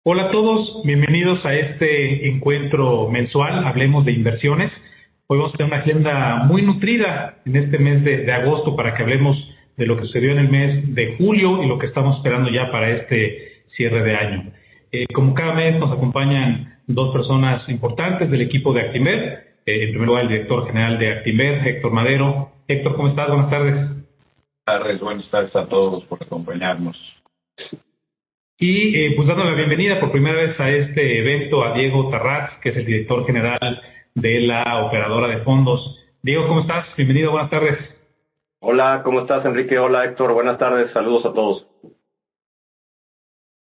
Hola a todos, bienvenidos a este encuentro mensual, Hablemos de Inversiones. Hoy vamos a tener una agenda muy nutrida en este mes de agosto para que hablemos de lo que sucedió en el mes de julio y lo que estamos esperando ya para este cierre de año. Como cada mes nos acompañan dos personas importantes del equipo de Actinver. En primer lugar, el director general de Actinver, Héctor Madero. Héctor, ¿cómo estás? Buenas tardes. Buenas tardes a todos por acompañarnos. Y pues dando la bienvenida por primera vez a este evento a Diego Tarraz, que es el director general de la operadora de fondos. Diego, ¿cómo estás? Bienvenido, buenas tardes. Hola, ¿cómo estás, Enrique? Hola, Héctor. Buenas tardes. Saludos a todos.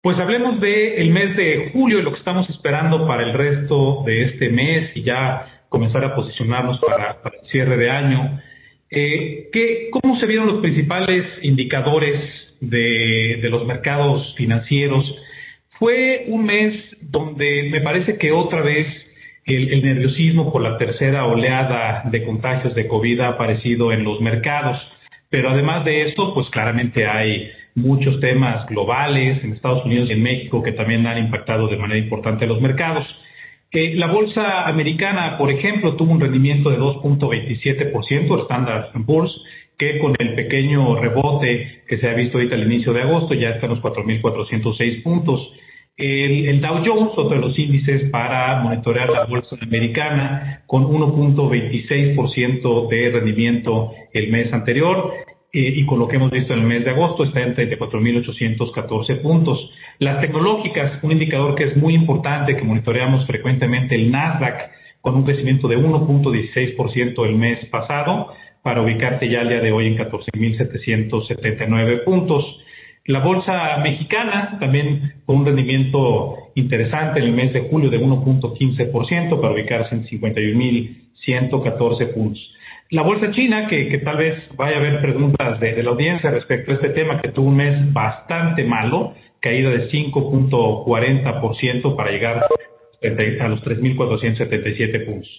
Pues hablemos del mes de julio y lo que estamos esperando para el resto de este mes y ya comenzar a posicionarnos para el cierre de año. ¿Cómo se vieron los principales indicadores de los mercados financieros? Fue un mes donde me parece que otra vez el nerviosismo por la tercera oleada de contagios de COVID ha aparecido en los mercados. Pero además de esto, pues claramente hay muchos temas globales en Estados Unidos y en México que también han impactado de manera importante a los mercados. La bolsa americana, por ejemplo, tuvo un rendimiento de 2.27%, el Standard & Poor's, que con el pequeño rebote que se ha visto ahorita al inicio de agosto ya está en los 4.406 puntos. El Dow Jones, otro de los índices para monitorear la bolsa americana, con 1.26% de rendimiento el mes anterior. Y con lo que hemos visto en el mes de agosto está en 34.814 puntos. Las tecnológicas, un indicador que es muy importante, que monitoreamos frecuentemente, el Nasdaq, con un crecimiento de 1.16% el mes pasado, para ubicarse ya al día de hoy en 14.779 puntos. La bolsa mexicana también con un rendimiento interesante en el mes de julio de 1.15% para ubicarse en 51.114 puntos. La bolsa china, que tal vez vaya a haber preguntas de la audiencia respecto a este tema, que tuvo un mes bastante malo, caída de 5.40% para llegar a los 3.477 puntos.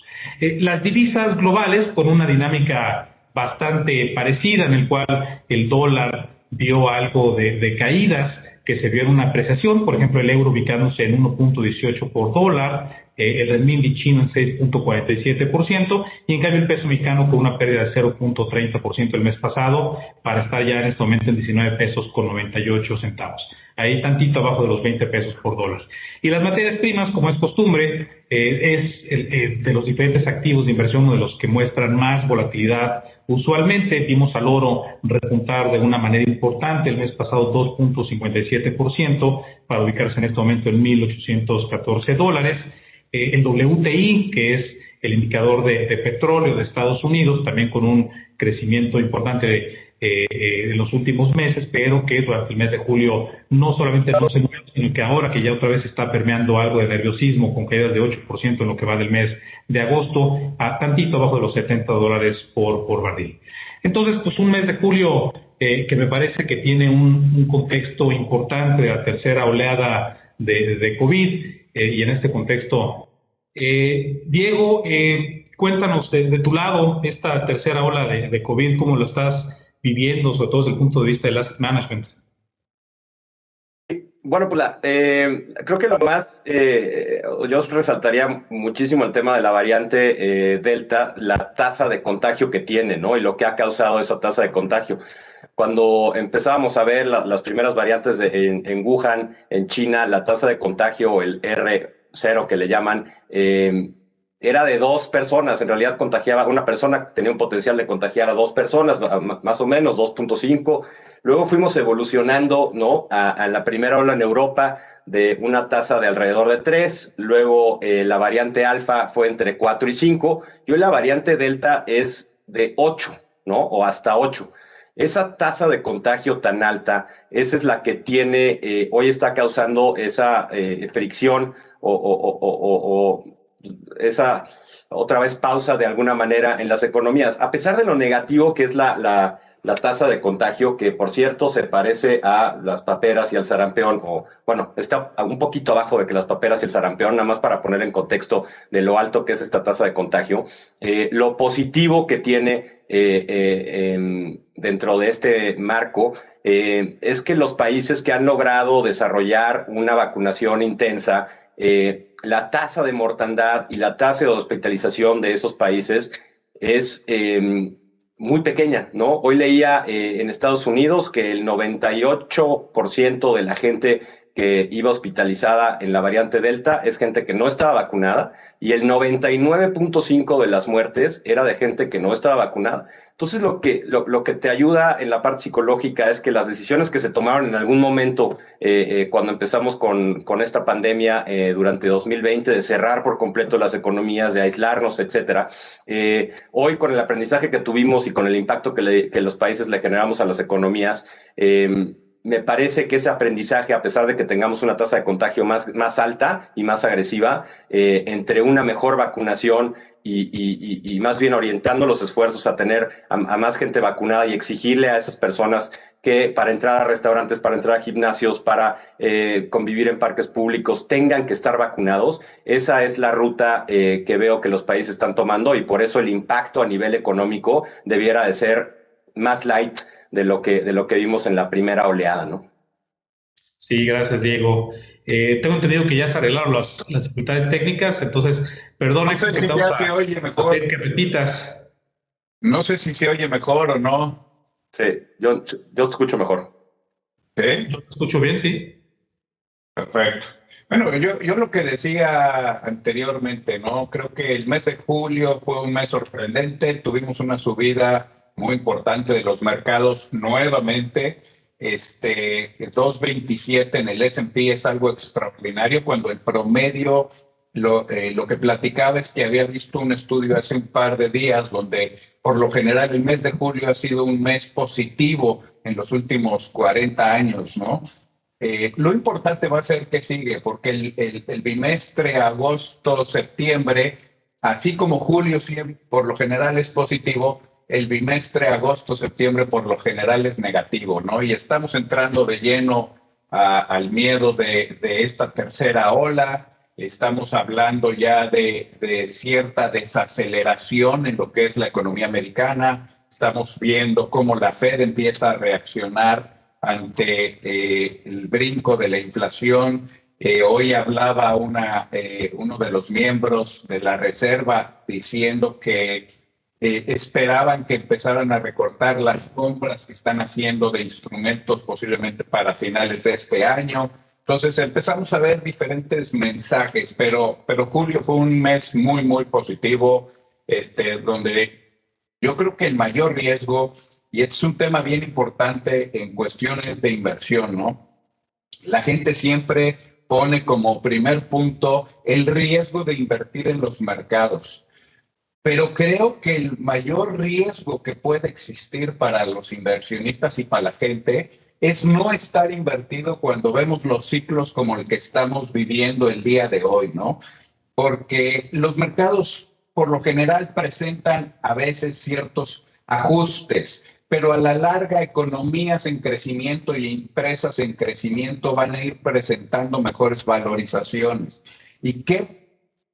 Las divisas globales con una dinámica bastante parecida, en el cual el dólar vio algo de caídas, que se vio en una apreciación, por ejemplo el euro ubicándose en 1.18 por dólar, el renminbi chino en 6.47%, y en cambio el peso mexicano con una pérdida de 0.30% el mes pasado, para estar ya en este momento en 19 pesos con 98 centavos. Ahí tantito abajo de los 20 pesos por dólar. Y las materias primas, como es costumbre, de los diferentes activos de inversión, uno de los que muestran más volatilidad. Usualmente vimos al oro repuntar de una manera importante el mes pasado 2.57% para ubicarse en este momento en $1.814. El WTI, que es el indicador de petróleo de Estados Unidos, también con un crecimiento importante en los últimos meses, pero que durante el mes de julio no solamente no se movió, sino que ahora que ya otra vez está permeando algo de nerviosismo con caídas de 8% en lo que va del mes de agosto, a tantito abajo de los $70 por barril. Entonces, pues un mes de julio que me parece que tiene un contexto importante de la tercera oleada de COVID, y en este contexto, Diego, cuéntanos de tu lado esta tercera ola de COVID, ¿cómo lo estás viviendo, sobre todo desde el punto de vista del asset management? Bueno, pues creo que lo más, yo resaltaría muchísimo el tema de la variante Delta, la tasa de contagio que tiene, ¿no? Y lo que ha causado esa tasa de contagio. Cuando empezábamos a ver las primeras variantes en Wuhan, en China, la tasa de contagio, el R0 que le llaman, era de 2 personas. En realidad contagiaba una persona, tenía un potencial de contagiar a 2 personas, más o menos 2.5. Luego fuimos evolucionando, ¿no? A la primera ola en Europa de una tasa de alrededor de 3. Luego la variante alfa fue entre 4 y 5. Y hoy la variante delta es de 8, ¿no? O hasta 8. Esa tasa de contagio tan alta, esa es la que tiene, hoy está causando esa fricción o esa otra vez pausa de alguna manera en las economías. A pesar de lo negativo que es la la tasa de contagio, que por cierto se parece a las paperas y al sarampión, o bueno, está un poquito abajo de que las paperas y el sarampión, nada más para poner en contexto de lo alto que es esta tasa de contagio. Lo positivo que tiene dentro de este marco es que los países que han logrado desarrollar una vacunación intensa, la tasa de mortandad y la tasa de hospitalización de esos países es muy pequeña, ¿no? Hoy leía en Estados Unidos que el 98% de la gente que iba hospitalizada en la variante Delta es gente que no estaba vacunada y el 99.5% de las muertes era de gente que no estaba vacunada. Entonces lo que te ayuda en la parte psicológica es que las decisiones que se tomaron en algún momento cuando empezamos con esta pandemia durante 2020 de cerrar por completo las economías, de aislarnos, etcétera, hoy con el aprendizaje que tuvimos y con el impacto que los países le generamos a las economías, me parece que ese aprendizaje, a pesar de que tengamos una tasa de contagio más alta y más agresiva, entre una mejor vacunación y más bien orientando los esfuerzos a tener a más gente vacunada y exigirle a esas personas que para entrar a restaurantes, para entrar a gimnasios, para convivir en parques públicos, tengan que estar vacunados. Esa es la ruta que veo que los países están tomando y por eso el impacto a nivel económico debiera de ser más light de lo que vimos en la primera oleada, ¿no? Sí, gracias, Diego. Tengo entendido que ya se arreglaron las dificultades técnicas, entonces, perdón, No sé si ya se oye mejor. que repitas. No sé si se oye mejor o no. Sí, yo te escucho mejor. ¿Sí? ¿Yo te escucho bien, sí? Perfecto. Bueno, yo lo que decía anteriormente, ¿no? Creo que el mes de julio fue un mes sorprendente. Tuvimos una subida muy importante de los mercados nuevamente. 2.27 en el S&P es algo extraordinario cuando el promedio, lo que platicaba es que había visto un estudio hace un par de días donde por lo general el mes de julio ha sido un mes positivo en los últimos 40 años, ¿no? Lo importante va a ser que sigue, porque el bimestre agosto-septiembre, así como julio por lo general es positivo, el bimestre agosto-septiembre por lo general es negativo, ¿no? Y estamos entrando de lleno al miedo de esta tercera ola. Estamos hablando ya de cierta desaceleración en lo que es la economía americana. Estamos viendo cómo la Fed empieza a reaccionar ante el brinco de la inflación. Hoy hablaba uno de los miembros de la Reserva diciendo que esperaban que empezaran a recortar las compras que están haciendo de instrumentos posiblemente para finales de este año. Entonces empezamos a ver diferentes mensajes, pero julio fue un mes muy, muy positivo, donde yo creo que el mayor riesgo, y es un tema bien importante en cuestiones de inversión, ¿no? La gente siempre pone como primer punto el riesgo de invertir en los mercados. Pero creo que el mayor riesgo que puede existir para los inversionistas y para la gente es no estar invertido cuando vemos los ciclos como el que estamos viviendo el día de hoy, ¿no? Porque los mercados por lo general presentan a veces ciertos ajustes, pero a la larga economías en crecimiento y empresas en crecimiento van a ir presentando mejores valorizaciones. ¿Y qué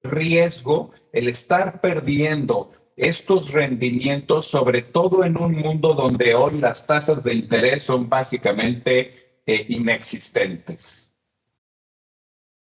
riesgo el estar perdiendo estos rendimientos, sobre todo en un mundo donde hoy las tasas de interés son básicamente inexistentes?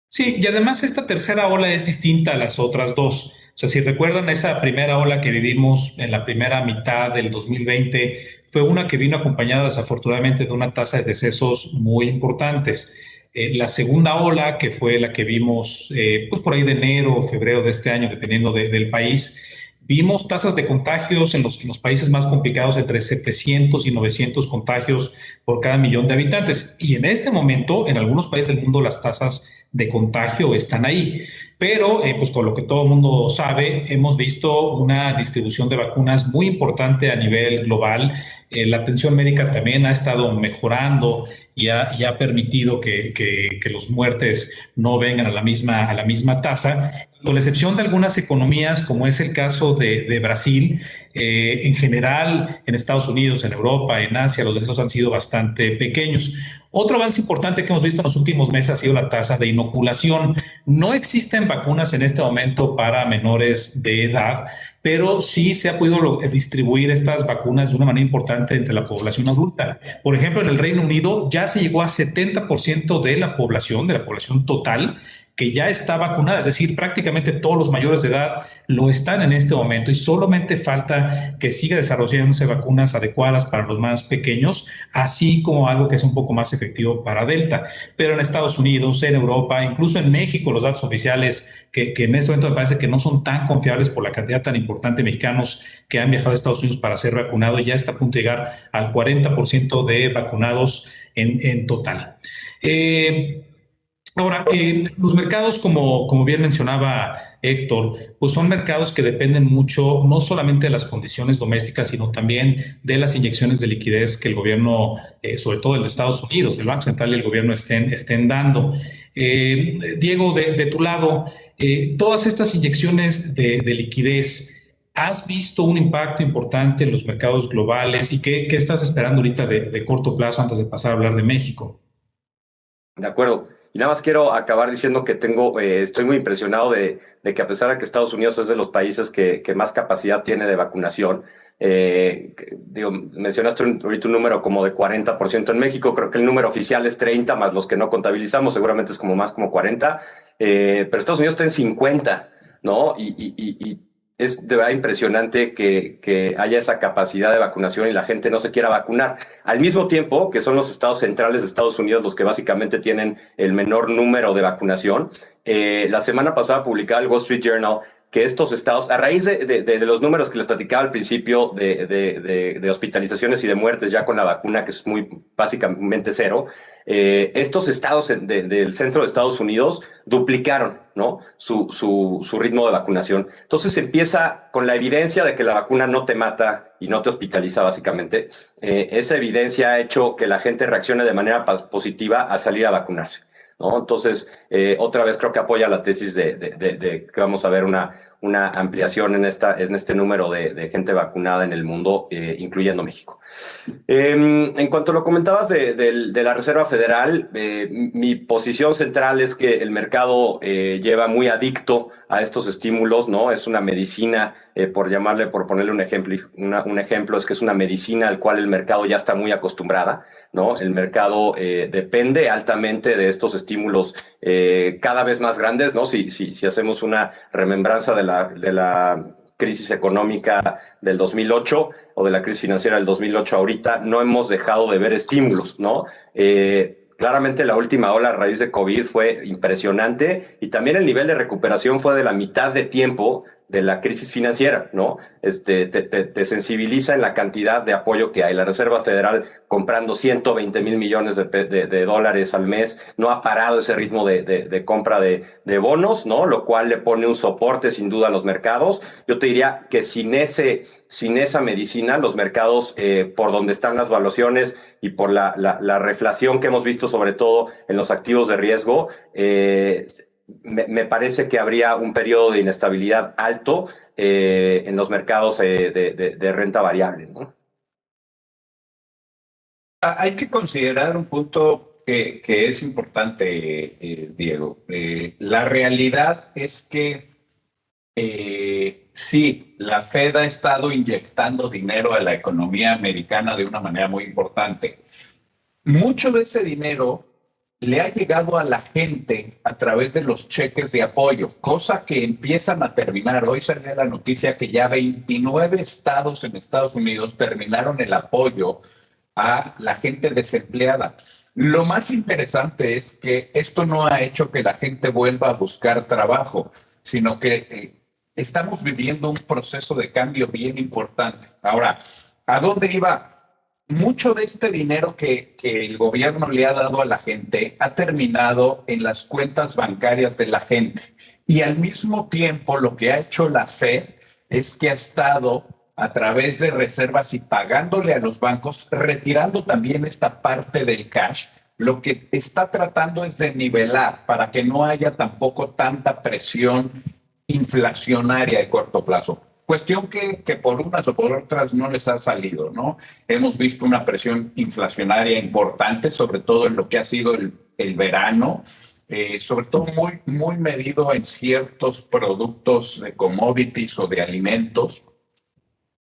Sí, y además esta tercera ola es distinta a las otras dos. O sea, si recuerdan esa primera ola que vivimos en la primera mitad del 2020, fue una que vino acompañada desafortunadamente de una tasa de decesos muy importantes. La segunda ola, que fue la que vimos pues por ahí de enero o febrero de este año, dependiendo del país, vimos tasas de contagios en los países más complicados entre 700 y 900 contagios por cada millón de habitantes. Y en este momento, en algunos países del mundo, las tasas de contagio están ahí. Pero, pues con lo que todo el mundo sabe, hemos visto una distribución de vacunas muy importante a nivel global. La atención médica también ha estado mejorando y ha permitido que las muertes no vengan a la misma tasa. con la excepción de algunas economías, como es el caso de Brasil, en general en Estados Unidos, en Europa, en Asia, los descensos han sido bastante pequeños. Otro avance importante que hemos visto en los últimos meses ha sido la tasa de inoculación. No existen vacunas en este momento para menores de edad, pero sí se ha podido distribuir estas vacunas de una manera importante entre la población adulta. Por ejemplo, en el Reino Unido ya se llegó a 70% de la población total, que ya está vacunada, es decir, prácticamente todos los mayores de edad lo están en este momento y solamente falta que siga desarrollándose vacunas adecuadas para los más pequeños, así como algo que es un poco más efectivo para Delta. Pero en Estados Unidos, en Europa, incluso en México, los datos oficiales que en este momento me parece que no son tan confiables por la cantidad tan importante de mexicanos que han viajado a Estados Unidos para ser vacunados, ya está a punto de llegar al 40% de vacunados en total. Ahora, los mercados, como bien mencionaba Héctor, pues son mercados que dependen mucho, no solamente de las condiciones domésticas, sino también de las inyecciones de liquidez que el gobierno, sobre todo el de Estados Unidos, el Banco Central y el gobierno estén dando. Diego, de tu lado, todas estas inyecciones de liquidez, ¿has visto un impacto importante en los mercados globales? ¿Y qué estás esperando ahorita de corto plazo antes de pasar a hablar de México? De acuerdo. Y nada más quiero acabar diciendo que estoy muy impresionado de que a pesar de que Estados Unidos es de los países que más capacidad tiene de vacunación, mencionaste ahorita un número como de 40% en México, creo que el número oficial es 30, más los que no contabilizamos, seguramente es como más como 40, pero Estados Unidos está en 50, ¿no? Y es de verdad impresionante que haya esa capacidad de vacunación y la gente no se quiera vacunar. Al mismo tiempo que son los estados centrales de Estados Unidos los que básicamente tienen el menor número de vacunación. La semana pasada publicaba el Wall Street Journal que estos estados, a raíz de los números que les platicaba al principio de hospitalizaciones y de muertes ya con la vacuna, que es muy básicamente cero, estos estados del centro de Estados Unidos duplicaron, ¿no? su ritmo de vacunación. Entonces empieza con la evidencia de que la vacuna no te mata y no te hospitaliza básicamente. Esa evidencia ha hecho que la gente reaccione de manera positiva a salir a vacunarse, ¿no? Entonces, otra vez creo que apoya la tesis de que vamos a ver una ampliación en este número de gente vacunada en el mundo, incluyendo México. En cuanto lo comentabas de la Reserva Federal, mi posición central es que el mercado lleva muy adicto a estos estímulos, ¿no? Es una medicina, por ponerle un ejemplo, es que es una medicina al cual el mercado ya está muy acostumbrada, ¿no? El mercado depende altamente de estos estímulos cada vez más grandes, ¿no? Si hacemos una remembranza de la crisis económica del 2008 o de la crisis financiera del 2008 ahorita, no hemos dejado de ver estímulos, ¿no? Claramente la última ola a raíz de COVID fue impresionante y también el nivel de recuperación fue de la mitad de tiempo de la crisis financiera, ¿no? Te sensibiliza en la cantidad de apoyo que hay. La Reserva Federal comprando 120 mil millones de dólares al mes, no ha parado ese ritmo de compra de bonos, ¿no? Lo cual le pone un soporte sin duda a los mercados. Yo te diría que sin esa medicina, los mercados, por donde están las valuaciones y por la reflación que hemos visto, sobre todo en los activos de riesgo, me parece que habría un periodo de inestabilidad alto en los mercados de renta variable, ¿no? Hay que considerar un punto que es importante, Diego. La realidad es que sí, la Fed ha estado inyectando dinero a la economía americana de una manera muy importante. Mucho de ese dinero le ha llegado a la gente a través de los cheques de apoyo, cosa que empiezan a terminar. Hoy salió la noticia que ya 29 estados en Estados Unidos terminaron el apoyo a la gente desempleada. Lo más interesante es que esto no ha hecho que la gente vuelva a buscar trabajo, sino que estamos viviendo un proceso de cambio bien importante. Ahora, ¿a dónde iba? Mucho de este dinero que el gobierno le ha dado a la gente ha terminado en las cuentas bancarias de la gente. Y al mismo tiempo, lo que ha hecho la Fed es que ha estado a través de reservas y pagándole a los bancos, retirando también esta parte del cash. Lo que está tratando es de nivelar para que no haya tampoco tanta presión inflacionaria de corto plazo. Cuestión que por unas o por otras no les ha salido, ¿no? Hemos visto una presión inflacionaria importante, sobre todo en lo que ha sido el verano, sobre todo muy medido en ciertos productos de commodities o de alimentos.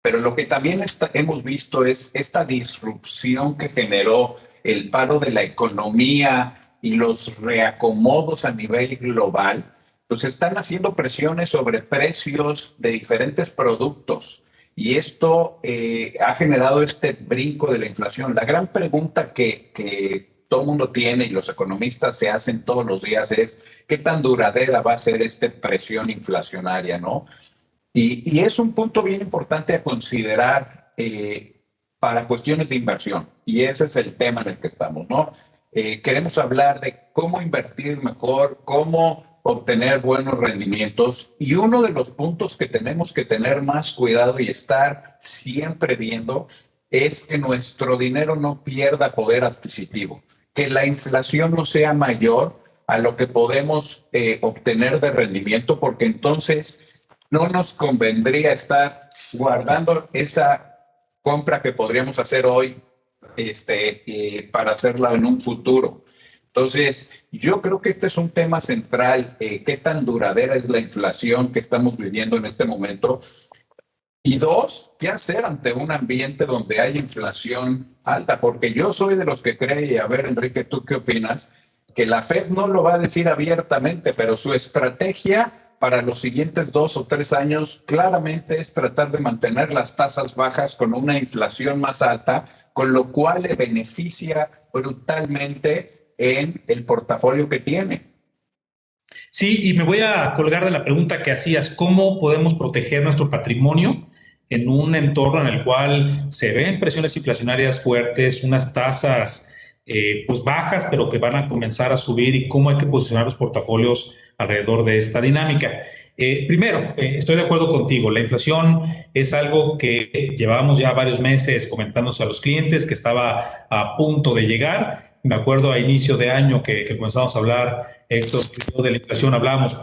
Pero lo que también hemos visto es esta disrupción que generó el paro de la economía y los reacomodos a nivel global. Pues están haciendo presiones sobre precios de diferentes productos y esto ha generado este brinco de la inflación. La gran pregunta que todo el mundo tiene y los economistas se hacen todos los días es ¿qué tan duradera va a ser esta presión inflacionaria, ¿no? Y es un punto bien importante a considerar para cuestiones de inversión y ese es el tema en el que estamos, ¿no? Queremos hablar de cómo invertir mejor, cómo obtener buenos rendimientos y uno de los puntos que tenemos que tener más cuidado y estar siempre viendo es que nuestro dinero no pierda poder adquisitivo, que la inflación no sea mayor a lo que podemos obtener de rendimiento, porque entonces no nos convendría estar guardando esa compra que podríamos hacer hoy para hacerla en un futuro. Entonces, yo creo que este es un tema central, qué tan duradera es la inflación que estamos viviendo en este momento. Y dos, ¿qué hacer ante un ambiente donde hay inflación alta? Porque yo soy de los que cree, y a ver, Enrique, ¿tú qué opinas? Que la Fed no lo va a decir abiertamente, pero su estrategia para los siguientes 2 o 3 años claramente es tratar de mantener las tasas bajas con una inflación más alta, con lo cual le beneficia brutalmente en el portafolio que tiene. Sí, y me voy a colgar de la pregunta que hacías, ¿cómo podemos proteger nuestro patrimonio en un entorno en el cual se ven presiones inflacionarias fuertes, unas tasas pues bajas, pero que van a comenzar a subir y cómo hay que posicionar los portafolios alrededor de esta dinámica? Primero, estoy de acuerdo contigo, la inflación es algo que llevábamos ya varios meses comentándose a los clientes, que estaba a punto de llegar. Me acuerdo a inicio de año que comenzamos a hablar, Héctor, de la inflación, hablábamos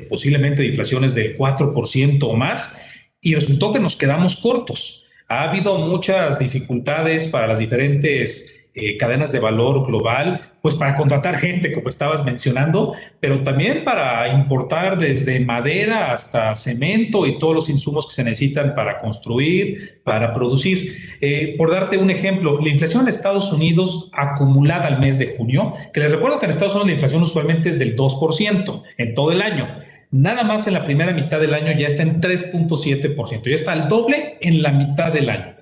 posiblemente de inflaciones del 4% o más, y resultó que nos quedamos cortos. Ha habido muchas dificultades para las diferentes cadenas de valor global, pues para contratar gente, como estabas mencionando, pero también para importar desde madera hasta cemento y todos los insumos que se necesitan para construir, para producir. Por darte un ejemplo, la inflación en Estados Unidos acumulada al mes de junio, que les recuerdo que en Estados Unidos la inflación usualmente es del 2% en todo el año. Nada más en la primera mitad del año ya está en 3.7%, ya está al doble en la mitad del año.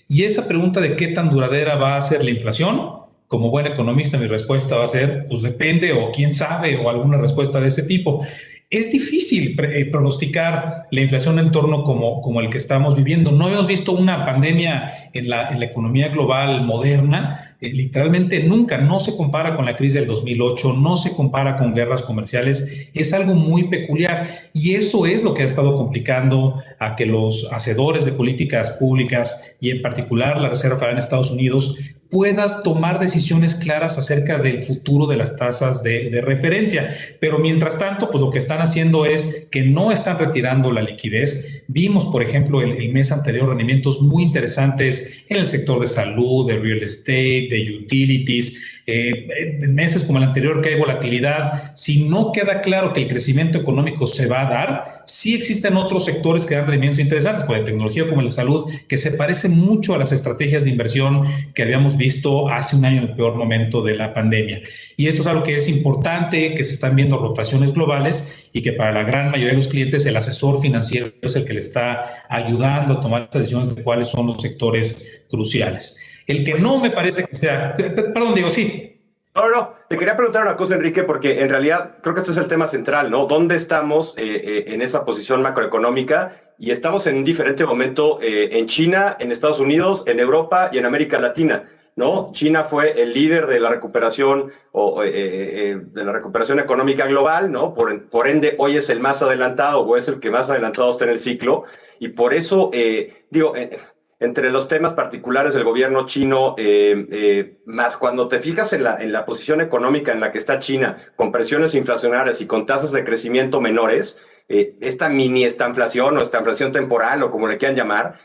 Y esa pregunta de qué tan duradera va a ser la inflación, como buen economista mi respuesta va a ser, pues depende o quién sabe o alguna respuesta de ese tipo. Es difícil pronosticar la inflación en un entorno como el que estamos viviendo. No hemos visto una pandemia en la economía global moderna, literalmente nunca. No se compara con la crisis del 2008, no se compara con guerras comerciales. Es algo muy peculiar y eso es lo que ha estado complicando a que los hacedores de políticas públicas y en particular la Reserva Federal en Estados Unidos pueda tomar decisiones claras acerca del futuro de las tasas de referencia. Pero mientras tanto, pues lo que están haciendo es que no están retirando la liquidez. Vimos, por ejemplo, el mes anterior rendimientos muy interesantes en el sector de salud, de real estate, de utilities. En meses como el anterior que hay volatilidad, si no queda claro que el crecimiento económico se va a dar, sí existen otros sectores que dan rendimientos interesantes, como la tecnología, como la salud, que se parecen mucho a las estrategias de inversión que habíamos visto hace un año en el peor momento de la pandemia. Y esto es algo que es importante, que se están viendo rotaciones globales y que para la gran mayoría de los clientes el asesor financiero es el que le está ayudando a tomar las decisiones de cuáles son los sectores cruciales. El que no me parece que sea... Perdón, Diego, sí. No. Te quería preguntar una cosa, Enrique, porque en realidad creo que este es el tema central, ¿no? ¿Dónde estamos en esa posición macroeconómica? Y estamos en un diferente momento en China, en Estados Unidos, en Europa y en América Latina, ¿no? China fue el líder de la recuperación de la recuperación económica global, ¿no? Por ende, hoy es el más adelantado o es el que más adelantado está en el ciclo. Y por eso, entre los temas particulares del gobierno chino, más cuando te fijas en la posición económica en la que está China, con presiones inflacionarias y con tasas de crecimiento menores, esta mini estanflación o estanflación temporal o como le quieran llamar,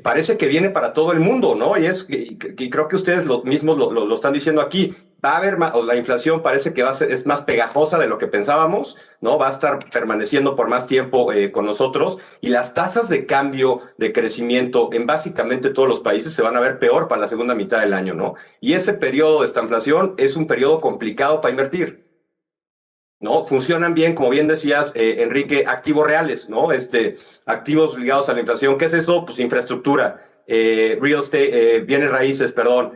parece que viene para todo el mundo, ¿no? Y creo que ustedes mismos lo están diciendo aquí. Va a haber más, o la inflación parece que es más pegajosa de lo que pensábamos, ¿no? Va a estar permaneciendo por más tiempo con nosotros, y las tasas de cambio de crecimiento en básicamente todos los países se van a ver peor para la segunda mitad del año, ¿no? Y ese periodo de estanflación es un periodo complicado para invertir, ¿no? Funcionan bien, como bien decías, Enrique, activos reales, ¿no? Activos ligados a la inflación. ¿Qué es eso? Pues infraestructura, real estate, bienes raíces, perdón.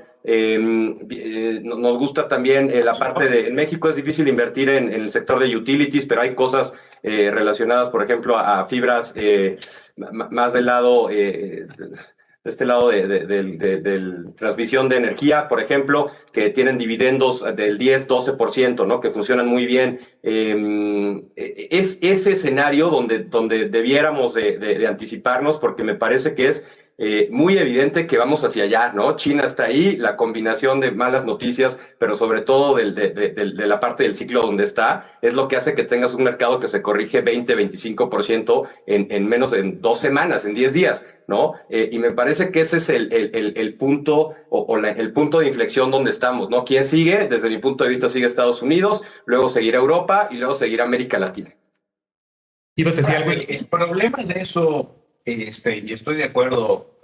Nos gusta también la parte de... En México es difícil invertir en el sector de utilities, pero hay cosas relacionadas, por ejemplo, a fibras más del lado... de este lado de transmisión de energía, por ejemplo, que tienen dividendos del 10-12%, ¿no? Que funcionan muy bien. Es ese escenario donde debiéramos de anticiparnos, porque me parece que es muy evidente que vamos hacia allá, ¿no? China está ahí, la combinación de malas noticias, pero sobre todo de la parte del ciclo donde está, es lo que hace que tengas un mercado que se corrige 20-25% en menos de 2 semanas, en 10 días, ¿no? Y me parece que ese es el punto el punto de inflexión donde estamos, ¿no? ¿Quién sigue? Desde mi punto de vista sigue Estados Unidos, luego seguirá Europa y luego seguirá América Latina. ¿Ibas a decir algo? El problema de eso, y estoy de acuerdo,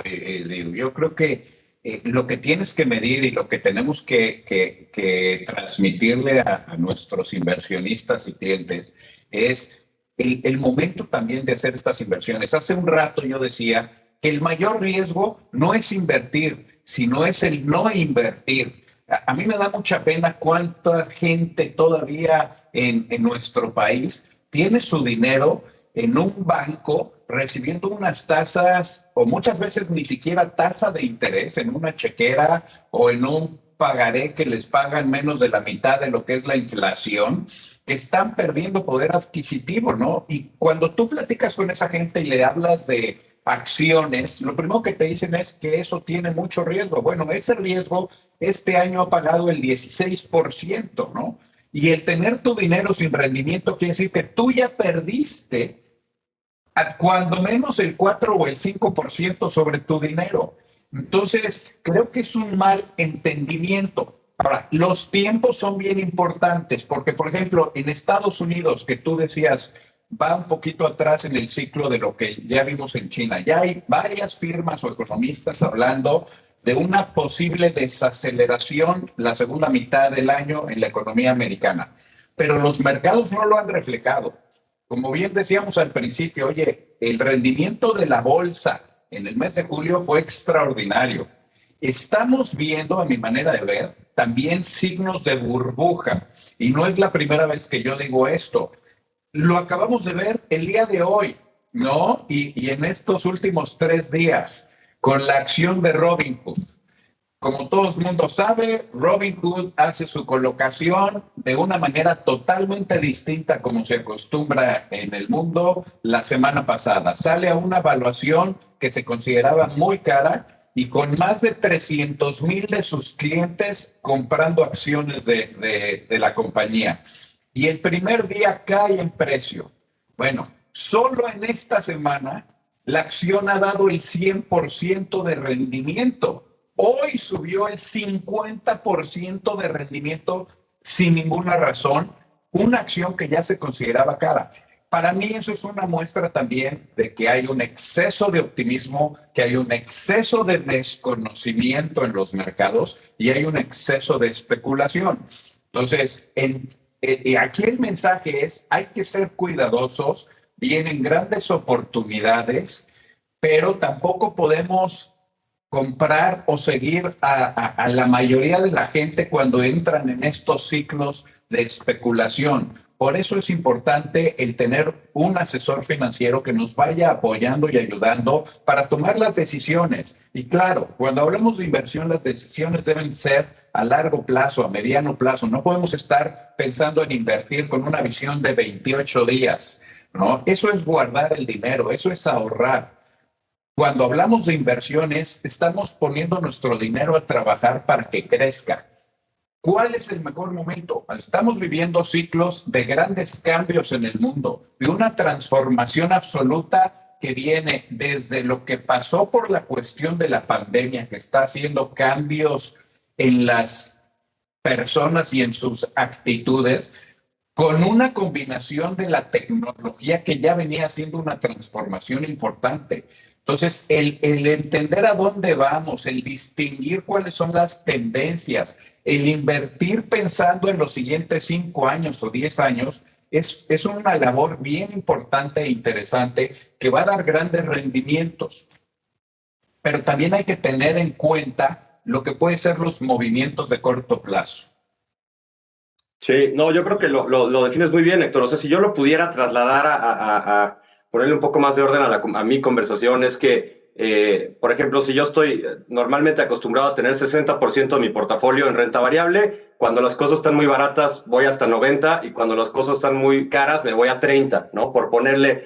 yo creo que lo que tienes que medir y lo que tenemos que transmitirle a nuestros inversionistas y clientes es el momento también de hacer estas inversiones. Hace un rato yo decía que el mayor riesgo no es invertir, sino es el no invertir. A mí me da mucha pena cuánta gente todavía en nuestro país tiene su dinero en un banco recibiendo unas tasas, o muchas veces ni siquiera tasa de interés, en una chequera o en un pagaré que les pagan menos de la mitad de lo que es la inflación. Están perdiendo poder adquisitivo, ¿no? Y cuando tú platicas con esa gente y le hablas de acciones, lo primero que te dicen es que eso tiene mucho riesgo. Bueno, ese riesgo este año ha pagado el 16%, ¿no? Y el tener tu dinero sin rendimiento quiere decir que tú ya perdiste cuando menos el 4 o el 5% sobre tu dinero. Entonces, creo que es un mal entendimiento. Ahora, los tiempos son bien importantes porque, por ejemplo, en Estados Unidos, que tú decías, va un poquito atrás en el ciclo de lo que ya vimos en China. Ya hay varias firmas o economistas hablando de una posible desaceleración la segunda mitad del año en la economía americana. Pero los mercados no lo han reflejado. Como bien decíamos al principio, oye, el rendimiento de la bolsa en el mes de julio fue extraordinario. Estamos viendo, a mi manera de ver, también signos de burbuja. Y no es la primera vez que yo digo esto. Lo acabamos de ver el día de hoy, ¿no? Y en estos últimos 3 días, con la acción de Robinhood. Como todo el mundo sabe, Robinhood hace su colocación de una manera totalmente distinta como se acostumbra en el mundo. La semana pasada sale a una evaluación que se consideraba muy cara y con más de 300,000 de sus clientes comprando acciones de la compañía. Y el primer día cae en precio. Bueno, solo en esta semana la acción ha dado el 100% de rendimiento. Hoy subió el 50% de rendimiento sin ninguna razón, una acción que ya se consideraba cara. Para mí eso es una muestra también de que hay un exceso de optimismo, que hay un exceso de desconocimiento en los mercados y hay un exceso de especulación. Entonces, aquí el mensaje es, hay que ser cuidadosos, vienen grandes oportunidades, pero tampoco podemos comprar o seguir a la mayoría de la gente cuando entran en estos ciclos de especulación. Por eso es importante el tener un asesor financiero que nos vaya apoyando y ayudando para tomar las decisiones. Y claro, cuando hablamos de inversión, las decisiones deben ser a largo plazo, a mediano plazo. No podemos estar pensando en invertir con una visión de 28 días, ¿no? Eso es guardar el dinero, eso es ahorrar. Cuando hablamos de inversiones, estamos poniendo nuestro dinero a trabajar para que crezca. ¿Cuál es el mejor momento? Estamos viviendo ciclos de grandes cambios en el mundo, de una transformación absoluta que viene desde lo que pasó por la cuestión de la pandemia, que está haciendo cambios en las personas y en sus actitudes, con una combinación de la tecnología que ya venía haciendo una transformación importante. Entonces, el entender a dónde vamos, el distinguir cuáles son las tendencias, el invertir pensando en los siguientes 5 años o 10 años, es una labor bien importante e interesante que va a dar grandes rendimientos. Pero también hay que tener en cuenta lo que pueden ser los movimientos de corto plazo. Sí, no, yo creo que lo defines muy bien, Héctor. O sea, si yo lo pudiera trasladar a ponerle un poco más de orden a mi conversación, es que, por ejemplo, si yo estoy normalmente acostumbrado a tener 60% de mi portafolio en renta variable, cuando las cosas están muy baratas voy hasta 90 y cuando las cosas están muy caras me voy a 30, ¿no? Por ponerle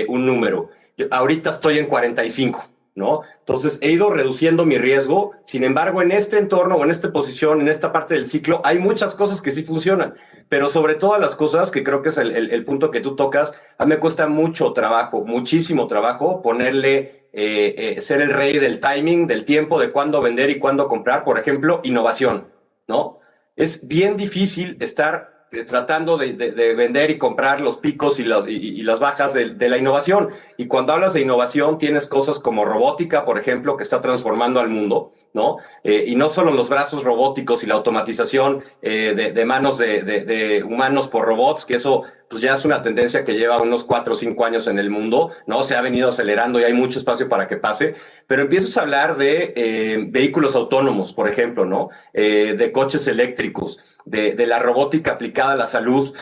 un número. Ahorita estoy en 45. ¿No? Entonces he ido reduciendo mi riesgo. Sin embargo, en este entorno o en esta posición, en esta parte del ciclo, hay muchas cosas que sí funcionan, pero sobre todas las cosas, que creo que es el punto que tú tocas, a mí me cuesta mucho trabajo, muchísimo trabajo ponerle, ser el rey del timing, del tiempo, de cuándo vender y cuándo comprar. Por ejemplo, innovación, ¿no? Es bien difícil estar tratando de vender y comprar los picos y las bajas de la innovación. Y cuando hablas de innovación, tienes cosas como robótica, por ejemplo, que está transformando al mundo, ¿no? Y no solo los brazos robóticos y la automatización de manos de humanos por robots, que eso pues ya es una tendencia que lleva unos 4 o 5 años en el mundo, ¿no? Se ha venido acelerando y hay mucho espacio para que pase, pero empiezas a hablar de vehículos autónomos, por ejemplo, ¿no? De coches eléctricos, de la robótica aplicada a la salud.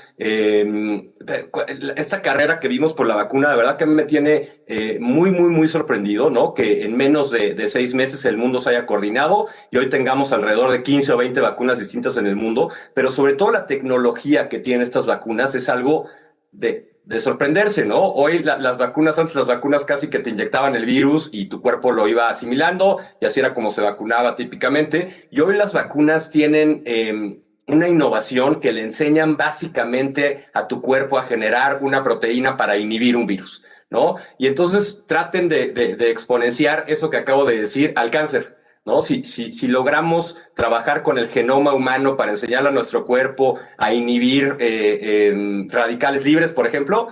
Esta carrera que vimos por la vacuna, de verdad que a mí me tiene muy sorprendido, ¿no? Que en menos de 6 meses el mundo se haya coordinado y hoy tengamos alrededor de 15 o 20 vacunas distintas en el mundo, pero sobre todo la tecnología que tienen estas vacunas es algo de sorprenderse, ¿no? Hoy las vacunas, antes las vacunas casi que te inyectaban el virus y tu cuerpo lo iba asimilando y así era como se vacunaba típicamente, y hoy las vacunas tienen una innovación que le enseñan básicamente a tu cuerpo a generar una proteína para inhibir un virus, ¿no? Y entonces traten de exponenciar eso que acabo de decir al cáncer, ¿no? Si logramos trabajar con el genoma humano para enseñarle a nuestro cuerpo a inhibir radicales libres, por ejemplo,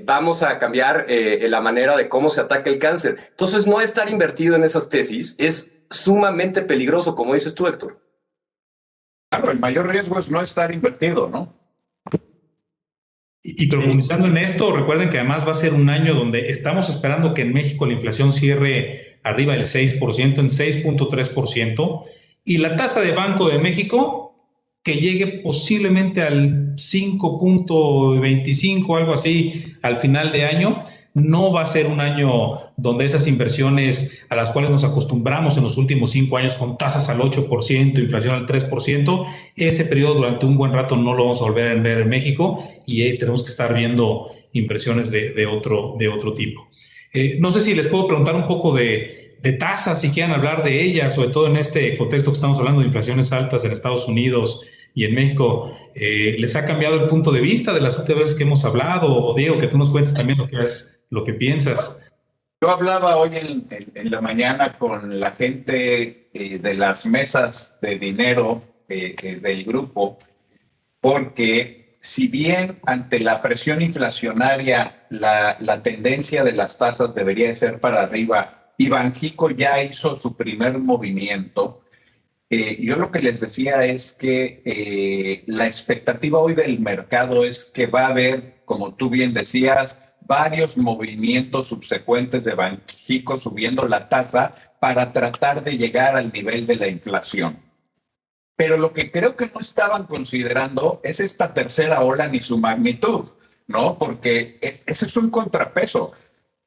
vamos a cambiar la manera de cómo se ataca el cáncer. Entonces, no estar invertido en esas tesis es sumamente peligroso, como dices tú, Héctor. Claro, el mayor riesgo es no estar invertido, ¿no? Y profundizando en esto, recuerden que además va a ser un año donde estamos esperando que en México la inflación cierre arriba del 6%, en 6.3%, y la tasa de Banco de México que llegue posiblemente al 5.25, algo así, al final de año. No va a ser un año donde esas inversiones a las cuales nos acostumbramos en los últimos 5 años con tasas al 8%, inflación al 3%, ese periodo durante un buen rato no lo vamos a volver a ver en México y tenemos que estar viendo inversiones de otro tipo. No sé si les puedo preguntar un poco de tasas, si quieren hablar de ellas, sobre todo en este contexto que estamos hablando de inflaciones altas en Estados Unidos y en México. ¿Les ha cambiado el punto de vista de las últimas veces que hemos hablado? O Diego, que tú nos cuentes también lo que piensas. Yo hablaba hoy en la mañana con la gente de las mesas de dinero del grupo, porque si bien ante la presión inflacionaria la tendencia de las tasas debería ser para arriba y Banxico ya hizo su primer movimiento, yo lo que les decía es que la expectativa hoy del mercado es que va a haber, como tú bien decías, varios movimientos subsecuentes de Banxico subiendo la tasa para tratar de llegar al nivel de la inflación. Pero lo que creo que no estaban considerando es esta tercera ola ni su magnitud, ¿no? Porque ese es un contrapeso.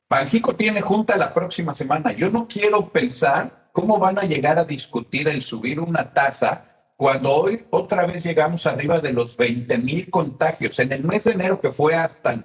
Banxico tiene junta la próxima semana. Yo no quiero pensar cómo van a llegar a discutir el subir una tasa cuando hoy otra vez llegamos arriba de los 20,000 contagios. En el mes de enero, que fue hasta el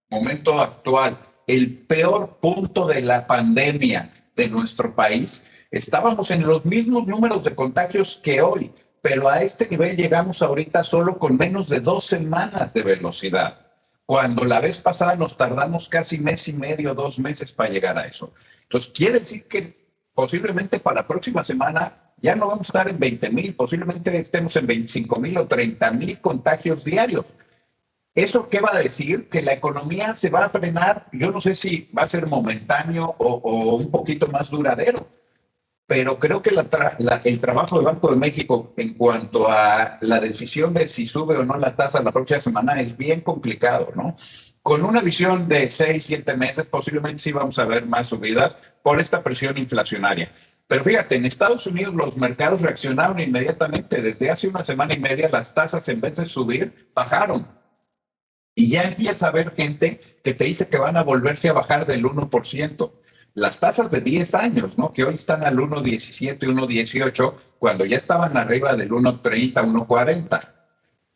momento actual el peor punto de la pandemia de nuestro país, estábamos en los mismos números de contagios que hoy, pero a este nivel llegamos ahorita solo con menos de 2 semanas de velocidad, cuando la vez pasada nos tardamos casi mes y medio, 2 meses para llegar a eso. Entonces, quiere decir que posiblemente para la próxima semana ya no vamos a estar en 20,000, posiblemente estemos en 25,000 o 30,000 contagios diarios. ¿Eso qué va a decir? Que la economía se va a frenar. Yo no sé si va a ser momentáneo o un poquito más duradero, pero creo que el trabajo del Banco de México en cuanto a la decisión de si sube o no la tasa la próxima semana es bien complicado, ¿no? Con una visión de 6, 7 meses, posiblemente sí vamos a ver más subidas por esta presión inflacionaria. Pero fíjate, en Estados Unidos los mercados reaccionaron inmediatamente. Desde hace una semana y media las tasas, en vez de subir, bajaron. Y ya empieza a haber gente que te dice que van a volverse a bajar del 1%. Las tasas de 10 años, ¿no? Que hoy están al 1,17, 1,18, cuando ya estaban arriba del 1,30, 1,40,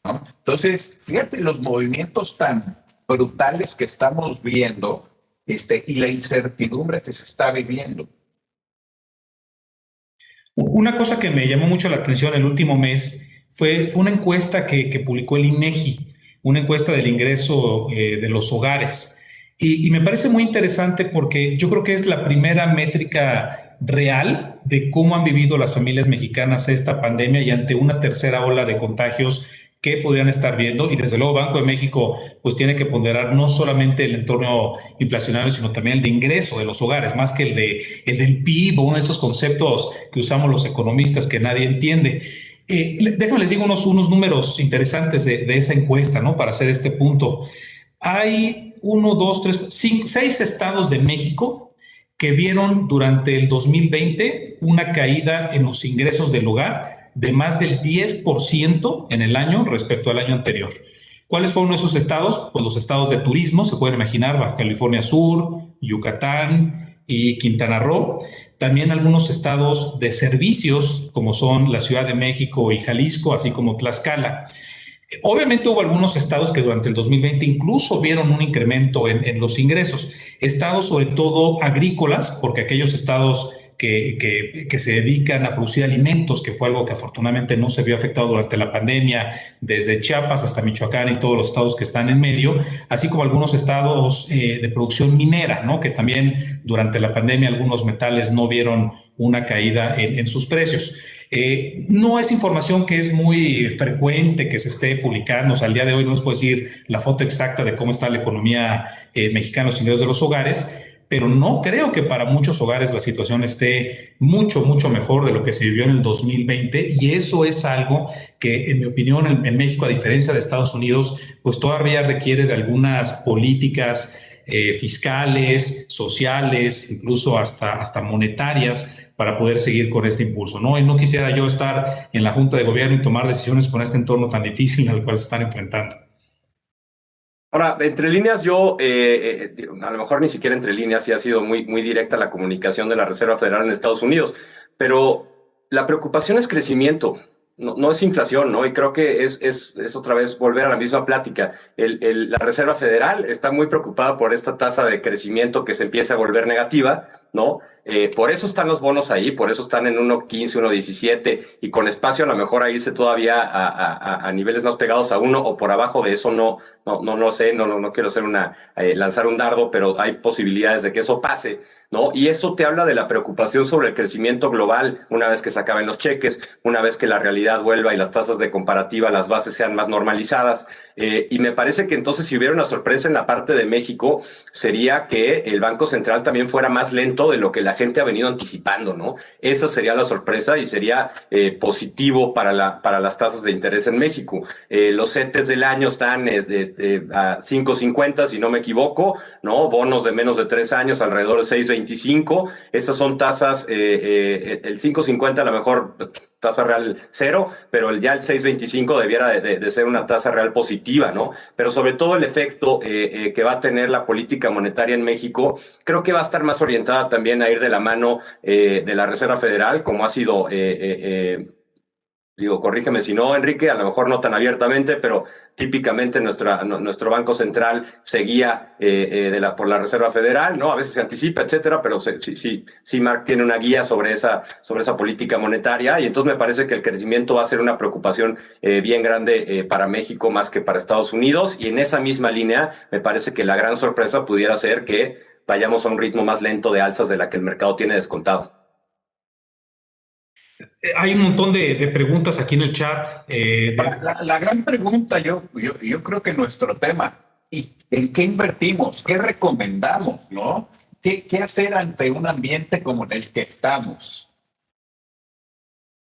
¿no? Entonces, fíjate los movimientos tan brutales que estamos viendo, y la incertidumbre que se está viviendo. Una cosa que me llamó mucho la atención el último mes fue una encuesta que publicó el INEGI, una encuesta del ingreso de los hogares. Y me parece muy interesante porque yo creo que es la primera métrica real de cómo han vivido las familias mexicanas esta pandemia y ante una tercera ola de contagios que podrían estar viendo. Y desde luego Banco de México pues tiene que ponderar no solamente el entorno inflacionario, sino también el de ingreso de los hogares, más que el del PIB o uno de esos conceptos que usamos los economistas que nadie entiende. Déjenme les digo unos números interesantes de esa encuesta, ¿no? Para hacer este punto. Hay 1, 2, 3, 5, 6 estados de México que vieron durante el 2020 una caída en los ingresos del hogar de más del 10% en el año respecto al año anterior. ¿Cuáles fueron esos estados? Pues los estados de turismo, se pueden imaginar, Baja California Sur, Yucatán y Quintana Roo. También algunos estados de servicios, como son la Ciudad de México y Jalisco, así como Tlaxcala. Obviamente hubo algunos estados que durante el 2020 incluso vieron un incremento en los ingresos. Estados sobre todo agrícolas, porque aquellos estados que se dedican a producir alimentos, que fue algo que afortunadamente no se vio afectado durante la pandemia, desde Chiapas hasta Michoacán y todos los estados que están en medio, así como algunos estados de producción minera, ¿no? Que también durante la pandemia algunos metales no vieron una caída en sus precios. No es información que es muy frecuente que se esté publicando, o sea, al día de hoy no les puedo decir la foto exacta de cómo está la economía mexicana, los ingresos de los hogares, pero no creo que para muchos hogares la situación esté mucho, mucho mejor de lo que se vivió en el 2020, y eso es algo que, en mi opinión, en México, a diferencia de Estados Unidos, pues todavía requiere de algunas políticas fiscales, sociales, incluso hasta monetarias, para poder seguir con este impulso, ¿no? Y no quisiera yo estar en la Junta de Gobierno y tomar decisiones con este entorno tan difícil al cual se están enfrentando. Ahora, entre líneas, yo, a lo mejor ni siquiera entre líneas, sí ha sido muy directa la comunicación de la Reserva Federal en Estados Unidos, pero la preocupación es crecimiento, no es inflación, ¿no? Y creo que es otra vez volver a la misma plática. La Reserva Federal está muy preocupada por esta tasa de crecimiento que se empieza a volver negativa, ¿no? Por eso están los bonos ahí, por eso están en 1.15, 1.17 y con espacio a lo mejor a irse todavía a niveles más pegados a 1 o por abajo de eso, no sé, no quiero ser lanzar un dardo, pero hay posibilidades de que eso pase, ¿no? Y eso te habla de la preocupación sobre el crecimiento global una vez que se acaben los cheques, una vez que la realidad vuelva y las tasas de comparativa, las bases sean más normalizadas. Y me parece que entonces si hubiera una sorpresa en la parte de México, sería que el Banco Central también fuera más lento de lo que la gente ha venido anticipando, ¿no? Esa sería la sorpresa y sería positivo para las tasas de interés en México. Los CETES del año están a 5.50, si no me equivoco, ¿no? Bonos de menos de 3 años, alrededor de 6.25. Estas son tasas, el 5.50 a lo mejor tasa real 0, pero ya el 6.25 debiera de ser una tasa real positiva, ¿no? Pero sobre todo el efecto que va a tener la política monetaria en México, creo que va a estar más orientada también a ir de la mano de la Reserva Federal, como ha sido Digo, corrígeme si no, Enrique, a lo mejor no tan abiertamente, pero típicamente nuestro Banco Central se guía por la Reserva Federal, ¿no? A veces se anticipa, etcétera, pero sí, Mark tiene una guía sobre esa política monetaria, y entonces me parece que el crecimiento va a ser una preocupación bien grande para México más que para Estados Unidos, y en esa misma línea me parece que la gran sorpresa pudiera ser que vayamos a un ritmo más lento de alzas de la que el mercado tiene descontado. Hay un montón de preguntas aquí en el chat. La gran pregunta, yo creo que nuestro tema, ¿y en qué invertimos? ¿Qué recomendamos? ¿No? ¿Qué hacer ante un ambiente como en el que estamos?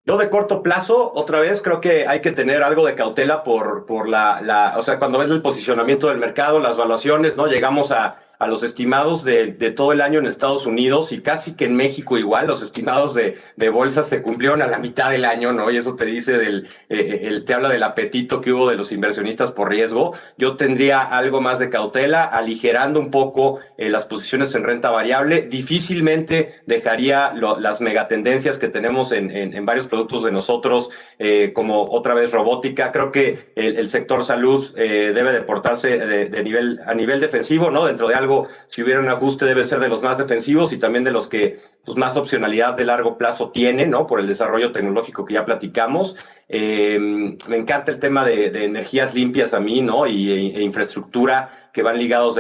Yo de corto plazo, otra vez, creo que hay que tener algo de cautela por o sea, cuando ves el posicionamiento del mercado, las valuaciones, ¿no? Llegamos a los estimados de todo el año en Estados Unidos, y casi que en México igual, los estimados de bolsas se cumplieron a la mitad del año, ¿no? Y eso te dice te habla del apetito que hubo de los inversionistas por riesgo. Yo tendría algo más de cautela, aligerando un poco las posiciones en renta variable. Difícilmente dejaría las megatendencias que tenemos en varios productos de nosotros, como otra vez robótica. Creo que el sector salud debe de portarse a nivel defensivo, ¿no? Dentro de algo, si hubiera un ajuste, debe ser de los más defensivos y también de los que pues, más opcionalidad de largo plazo tiene, ¿no? Por el desarrollo tecnológico que ya platicamos. Me encanta el tema de energías limpias a mí, ¿no? E infraestructura, que van ligados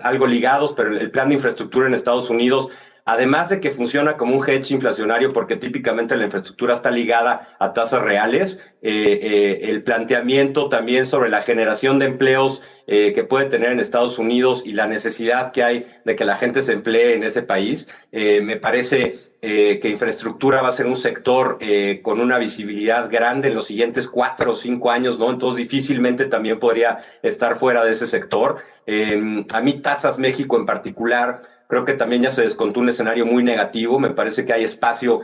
algo ligados, pero el plan de infraestructura en Estados Unidos, además de que funciona como un hedge inflacionario, porque típicamente la infraestructura está ligada a tasas reales, el planteamiento también sobre la generación de empleos que puede tener en Estados Unidos y la necesidad que hay de que la gente se emplee en ese país, me parece que infraestructura va a ser un sector con una visibilidad grande en los siguientes 4 o 5 años, ¿no? Entonces difícilmente también podría estar fuera de ese sector. A mí Tasas México en particular, creo que también ya se descontó un escenario muy negativo. Me parece que hay espacio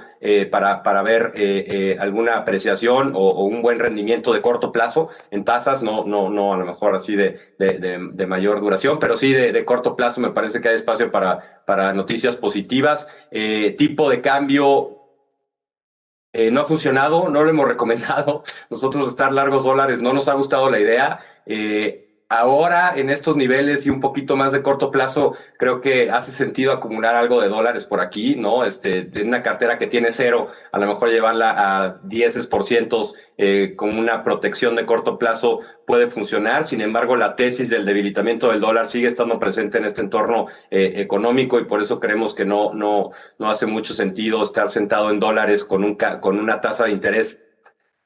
para ver alguna apreciación o un buen rendimiento de corto plazo en tasas, no a lo mejor así de mayor duración, pero sí de corto plazo me parece que hay espacio para noticias positivas. Tipo de cambio no ha funcionado, no lo hemos recomendado. Nosotros estar largos dólares no nos ha gustado la idea. Ahora, en estos niveles y un poquito más de corto plazo, creo que hace sentido acumular algo de dólares por aquí, ¿no? De una cartera que tiene 0, a lo mejor llevarla a 10% con una protección de corto plazo puede funcionar. Sin embargo, la tesis del debilitamiento del dólar sigue estando presente en este entorno económico, y por eso creemos que no hace mucho sentido estar sentado en dólares con una tasa de interés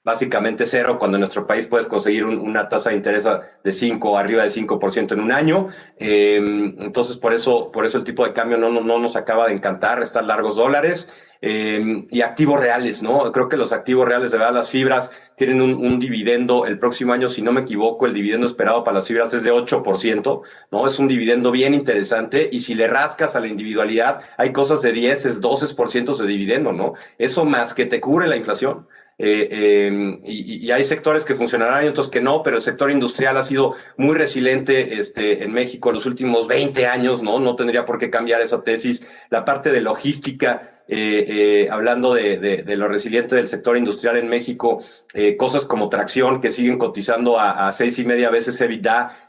básicamente 0, cuando en nuestro país puedes conseguir una tasa de interés de 5 o arriba de 5% en un año. Entonces, por eso el tipo de cambio no nos acaba de encantar, estar largos dólares. Y activos reales, ¿no? Creo que los activos reales, de verdad, las fibras tienen un dividendo el próximo año, si no me equivoco, el dividendo esperado para las fibras es de 8%, ¿no? Es un dividendo bien interesante, y si le rascas a la individualidad, hay cosas de 10, 12% de dividendo, ¿no? Eso más que te cubre la inflación. Y hay sectores que funcionarán y otros que no, pero el sector industrial ha sido muy resiliente en México en los últimos 20 años, ¿no? No tendría por qué cambiar esa tesis. La parte de logística, hablando de lo resiliente del sector industrial en México, cosas como tracción que siguen cotizando a 6.5 veces EBITDA,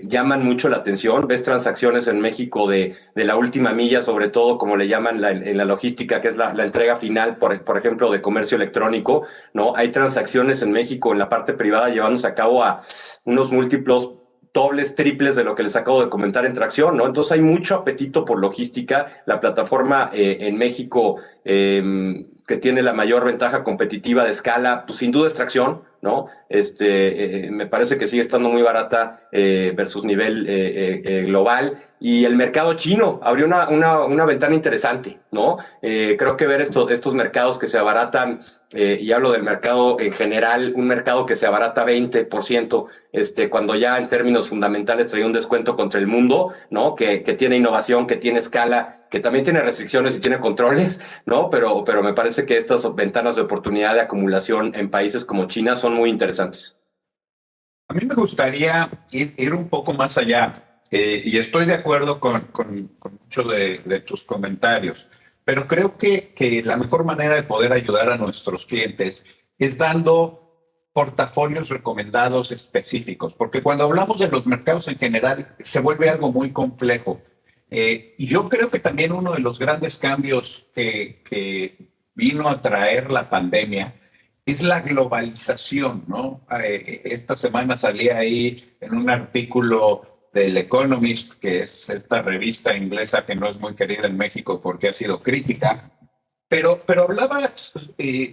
llaman mucho la atención. Ves transacciones en México de la última milla, sobre todo como le llaman en la logística, que es la entrega final, por ejemplo, de comercio electrónico, ¿no? Hay transacciones en México en la parte privada llevándose a cabo a unos múltiplos dobles, triples de lo que les acabo de comentar en tracción, ¿no? Entonces hay mucho apetito por logística. La plataforma en México que tiene la mayor ventaja competitiva de escala, pues sin duda es tracción, ¿no? Me parece que sigue estando muy barata versus nivel global. Y el mercado chino abrió una ventana interesante, ¿no? Creo que ver estos mercados que se abaratan, y hablo del mercado en general, un mercado que se abarata 20%, cuando ya en términos fundamentales trae un descuento contra el mundo, ¿no? Que tiene innovación, que tiene escala, que también tiene restricciones y tiene controles, ¿no? Pero me parece que estas ventanas de oportunidad de acumulación en países como China son muy interesantes. A mí me gustaría ir un poco más allá, y estoy de acuerdo con muchos de tus comentarios, pero creo que la mejor manera de poder ayudar a nuestros clientes es dando portafolios recomendados específicos, porque cuando hablamos de los mercados en general se vuelve algo muy complejo. Y yo creo que también uno de los grandes cambios que vino a traer la pandemia es la globalización, ¿no? Esta semana salía ahí en un artículo del Economist, que es esta revista inglesa que no es muy querida en México porque ha sido crítica, pero hablaba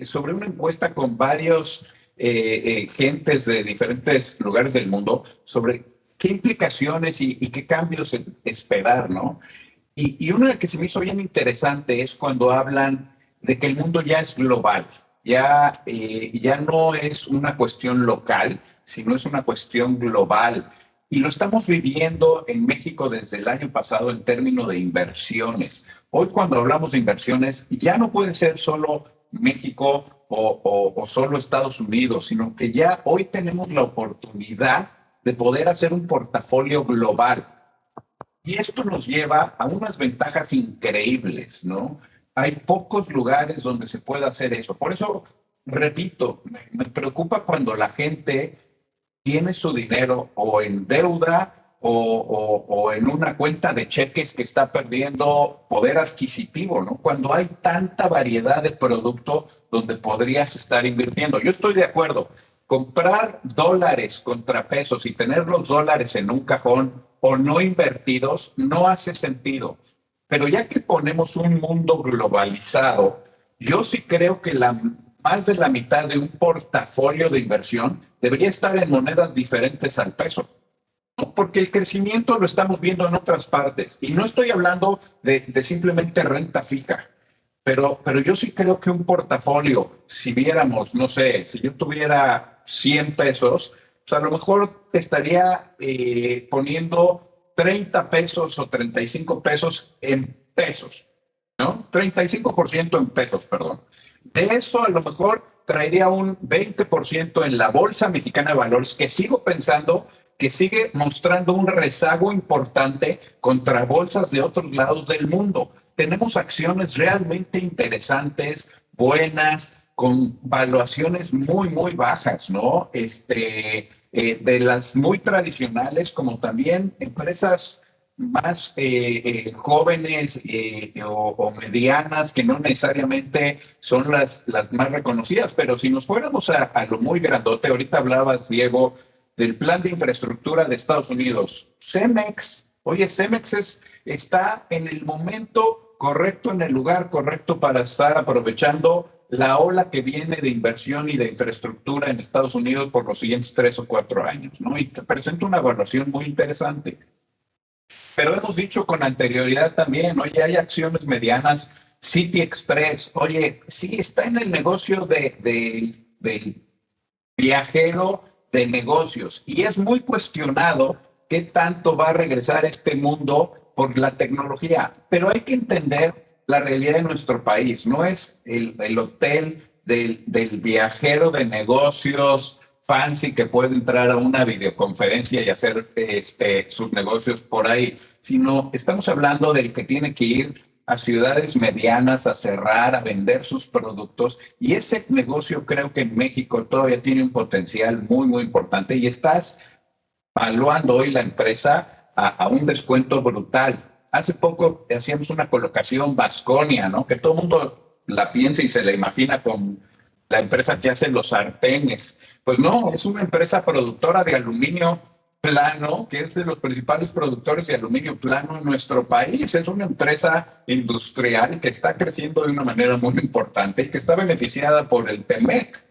sobre una encuesta con varios gentes de diferentes lugares del mundo sobre qué implicaciones y qué cambios esperar, ¿no? Y una que se me hizo bien interesante es cuando hablan de que el mundo ya es global, ya no es una cuestión local, sino es una cuestión global. Y lo estamos viviendo en México desde el año pasado en términos de inversiones. Hoy cuando hablamos de inversiones, ya no puede ser solo México o solo Estados Unidos, sino que ya hoy tenemos la oportunidad de poder hacer un portafolio global. Y esto nos lleva a unas ventajas increíbles, ¿no? Hay pocos lugares donde se pueda hacer eso. Por eso, repito, me preocupa cuando la gente tiene su dinero o en deuda o en una cuenta de cheques que está perdiendo poder adquisitivo, ¿no? Cuando hay tanta variedad de producto donde podrías estar invirtiendo. Yo estoy de acuerdo. Comprar dólares contra pesos y tener los dólares en un cajón o no invertidos no hace sentido. Pero ya que ponemos un mundo globalizado, yo sí creo que más de la mitad de un portafolio de inversión debería estar en monedas diferentes al peso, ¿no? Porque el crecimiento lo estamos viendo en otras partes. Y no estoy hablando de simplemente renta fija, pero yo sí creo que un portafolio, si viéramos, no sé, si yo tuviera 100 pesos, pues a lo mejor estaría poniendo 30 pesos o 35 pesos en pesos, ¿no? 35% en pesos, perdón. De eso a lo mejor traería un 20% en la Bolsa Mexicana de Valores, que sigo pensando que sigue mostrando un rezago importante contra bolsas de otros lados del mundo. Tenemos acciones realmente interesantes, buenas, con valuaciones muy, muy bajas, ¿no? De las muy tradicionales, como también empresas más jóvenes o medianas que no necesariamente son las más reconocidas, pero si nos fuéramos a lo muy grandote, ahorita hablabas, Diego, del plan de infraestructura de Estados Unidos, Cemex. Oye, Cemex está en el momento correcto, en el lugar correcto para estar aprovechando la ola que viene de inversión y de infraestructura en Estados Unidos por los siguientes 3 o 4 años, ¿no? Y te presenta una evaluación muy interesante. Pero hemos dicho con anterioridad también, oye, hay acciones medianas, City Express, oye, sí, está en el negocio del viajero de negocios y es muy cuestionado qué tanto va a regresar este mundo por la tecnología, pero hay que entender la realidad de nuestro país, no es el hotel del viajero de negocios fancy que puede entrar a una videoconferencia y hacer sus negocios por ahí, sino estamos hablando del que tiene que ir a ciudades medianas a cerrar, a vender sus productos, y ese negocio creo que en México todavía tiene un potencial muy, muy importante y estás valuando hoy la empresa a un descuento brutal. Hace poco hacíamos una colocación Vasconia, ¿no? Que todo el mundo la piensa y se la imagina con la empresa que hace los sartenes. Pues no, es una empresa productora de aluminio plano, que es de los principales productores de aluminio plano en nuestro país. Es una empresa industrial que está creciendo de una manera muy importante y que está beneficiada por el TEMEC.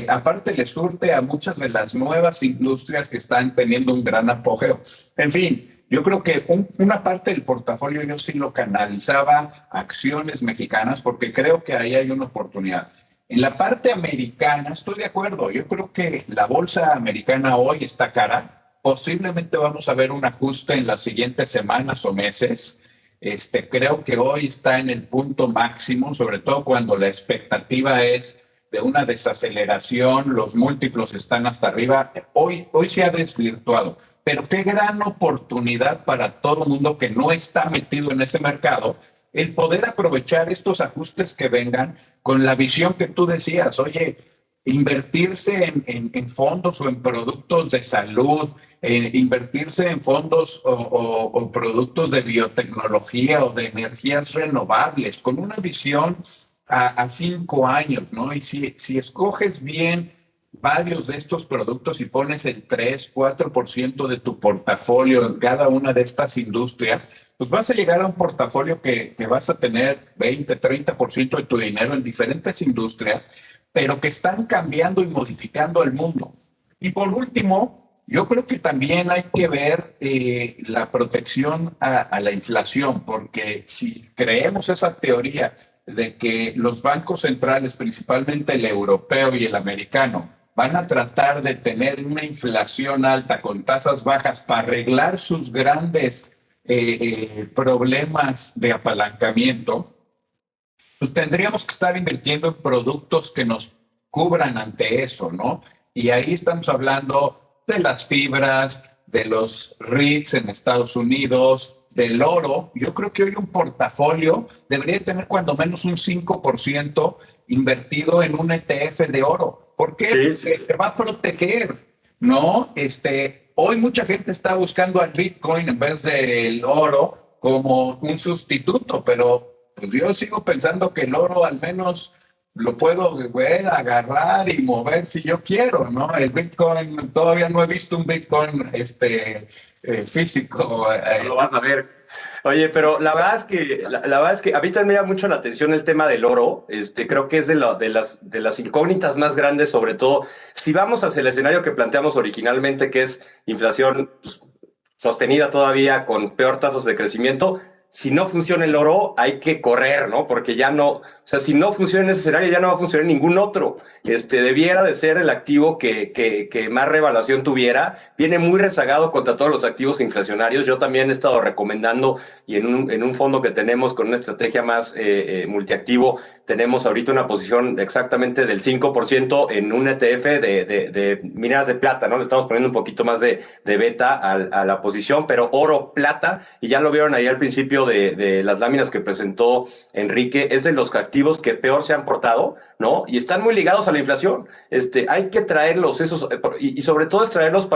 Aparte le surte a muchas de las nuevas industrias que están teniendo un gran apogeo. En fin, yo creo que una parte del portafolio yo sí lo canalizaba a acciones mexicanas porque creo que ahí hay una oportunidad. En la parte americana estoy de acuerdo. Yo creo que la bolsa americana hoy está cara. Posiblemente vamos a ver un ajuste en las siguientes semanas o meses. Creo que hoy está en el punto máximo, sobre todo cuando la expectativa es de una desaceleración, los múltiplos están hasta arriba. Hoy se ha desvirtuado, pero qué gran oportunidad para todo el mundo que no está metido en ese mercado, el poder aprovechar estos ajustes que vengan con la visión que tú decías. Oye, invertirse en fondos o en productos de salud, invertirse en fondos o productos de biotecnología o de energías renovables, con una visión a 5 años, ¿no? Y si escoges bien varios de estos productos y pones el 3-4% de tu portafolio en cada una de estas industrias, pues vas a llegar a un portafolio que vas a tener 20-30% de tu dinero en diferentes industrias, pero que están cambiando y modificando el mundo. Y por último, yo creo que también hay que ver la protección a la inflación, porque si creemos esa teoría de que los bancos centrales, principalmente el europeo y el americano, van a tratar de tener una inflación alta con tasas bajas para arreglar sus grandes problemas de apalancamiento, pues tendríamos que estar invirtiendo en productos que nos cubran ante eso, ¿no? Y ahí estamos hablando de las fibras, de los REITs en Estados Unidos, del oro. Yo creo que hoy un portafolio debería tener cuando menos un 5% invertido en un ETF de oro. ¿Por qué? Sí, Porque sí. te va a proteger, ¿no? Hoy mucha gente está buscando al Bitcoin en vez del oro como un sustituto, pero pues yo sigo pensando que el oro al menos lo puedo ver, agarrar y mover si yo quiero, ¿no? El Bitcoin, todavía no he visto un Bitcoin físico. No lo vas a ver. Oye, pero la verdad es que a mí también me llama mucho la atención el tema del oro. Creo que es de las incógnitas más grandes, sobre todo si vamos hacia el escenario que planteamos originalmente, que es inflación pues, sostenida todavía con peor tasas de crecimiento. Si no funciona el oro, hay que correr, ¿no? Porque ya no, o sea, si no funciona en ese escenario, ya no va a funcionar ningún otro. Debiera de ser el activo que más revaluación tuviera. Viene muy rezagado contra todos los activos inflacionarios. Yo también he estado recomendando, y en un fondo que tenemos con una estrategia más multiactivo, tenemos ahorita una posición exactamente del 5% en un ETF de mineras de plata, ¿no? Le estamos poniendo un poquito más de beta a la posición, pero oro, plata, y ya lo vieron ahí al principio de las láminas que presentó Enrique, es de los activos que peor se han portado, ¿no? Y están muy ligados a la inflación. Hay que traerlos, y sobre todo es traerlos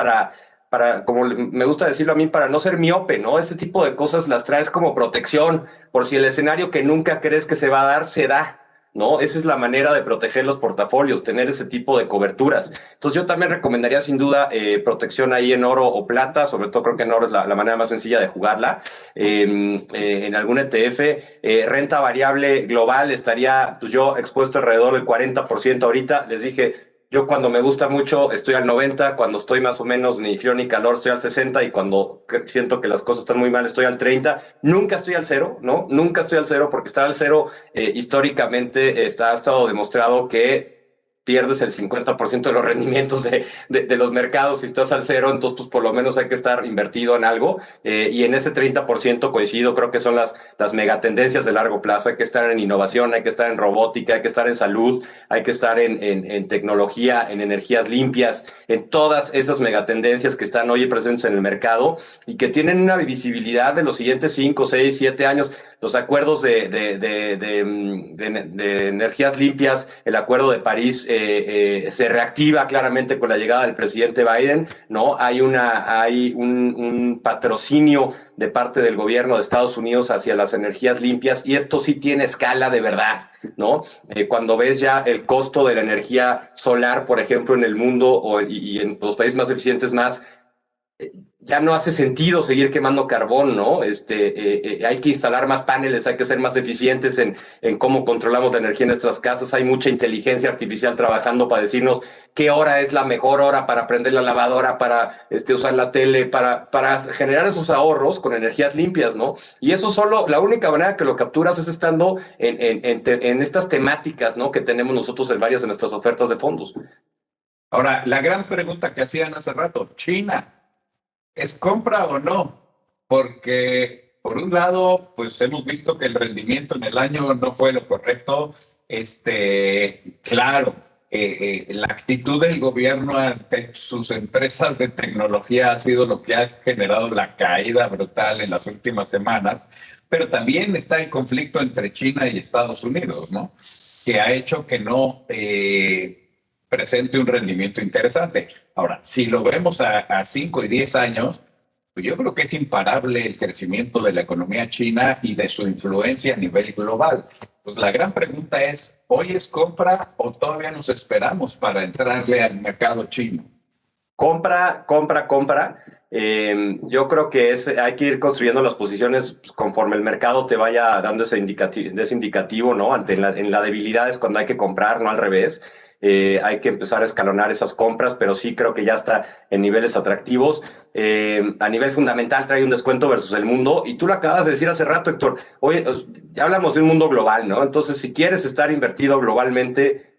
como me gusta decirlo a mí, para no ser miope, ¿no? Ese tipo de cosas las traes como protección, por si el escenario que nunca crees que se va a dar, se da. ¿No? Esa es la manera de proteger los portafolios, tener ese tipo de coberturas. Entonces yo también recomendaría sin duda protección ahí en oro o plata, sobre todo creo que en oro es la manera más sencilla de jugarla. En algún ETF, renta variable global estaría pues yo expuesto alrededor del 40% ahorita. Les dije, yo cuando me gusta mucho estoy al 90, cuando estoy más o menos ni frío ni calor estoy al 60 y cuando siento que las cosas están muy mal estoy al 30. Nunca estoy al cero, ¿no? Nunca estoy al cero porque estar al cero históricamente ha estado demostrado que pierdes el 50% de los rendimientos de los mercados si estás al cero, entonces pues por lo menos hay que estar invertido en algo y en ese 30% coincido, creo que son las megatendencias de largo plazo, hay que estar en innovación, hay que estar en robótica, hay que estar en salud, hay que estar en tecnología, en energías limpias, en todas esas megatendencias que están hoy presentes en el mercado y que tienen una visibilidad de los siguientes 5, 6, 7 años. Los acuerdos de energías limpias, el acuerdo de París se reactiva claramente con la llegada del presidente Biden, ¿no? Hay un patrocinio de parte del gobierno de Estados Unidos hacia las energías limpias y esto sí tiene escala de verdad, ¿no? Cuando ves ya el costo de la energía solar, por ejemplo, en el mundo y en los países más eficientes más, ya no hace sentido seguir quemando carbón, ¿no? Hay que instalar más paneles, hay que ser más eficientes en cómo controlamos la energía en nuestras casas. Hay mucha inteligencia artificial trabajando para decirnos qué hora es la mejor hora para prender la lavadora, para usar la tele, para generar esos ahorros con energías limpias, ¿no? Y eso solo, la única manera que lo capturas es estando en estas temáticas, ¿no? Que tenemos nosotros en varias de nuestras ofertas de fondos. Ahora, la gran pregunta que hacían hace rato, China. ¿Es compra o no? Porque por un lado, pues hemos visto que el rendimiento en el año no fue lo correcto. Claro, la actitud del gobierno ante sus empresas de tecnología ha sido lo que ha generado la caída brutal en las últimas semanas, pero también está el conflicto entre China y Estados Unidos, ¿no? Que ha hecho que no presente un rendimiento interesante. Ahora, si lo vemos a 5 y 10 años, pues yo creo que es imparable el crecimiento de la economía china y de su influencia a nivel global. Pues la gran pregunta es, ¿hoy es compra o todavía nos esperamos para entrarle al mercado chino? Compra, compra, compra. Yo creo que hay que ir construyendo las posiciones conforme el mercado te vaya dando ese indicativo, ¿no? En la debilidad es cuando hay que comprar, no al revés. Hay que empezar a escalonar esas compras, pero sí creo que ya está en niveles atractivos. A nivel fundamental trae un descuento versus el mundo, y tú lo acabas de decir hace rato, Héctor. Hoy ya hablamos de un mundo global, ¿no? Entonces, si quieres estar invertido globalmente,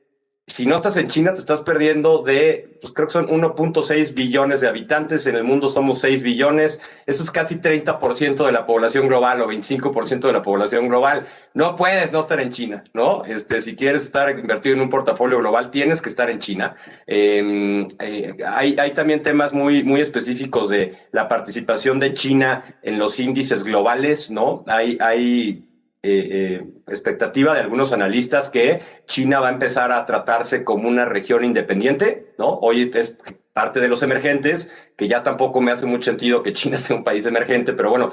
si no estás en China, te estás perdiendo pues creo que son 1.6 billones de habitantes, en el mundo somos 6 billones, eso es casi 30% de la población global o 25% de la población global. No puedes no estar en China, ¿no? Si quieres estar invertido en un portafolio global, tienes que estar en China. Hay también temas muy específicos de la participación de China en los índices globales, ¿no? Hay expectativa de algunos analistas que China va a empezar a tratarse como una región independiente, ¿no? Hoy es parte de los emergentes, que ya tampoco me hace mucho sentido que China sea un país emergente, pero bueno,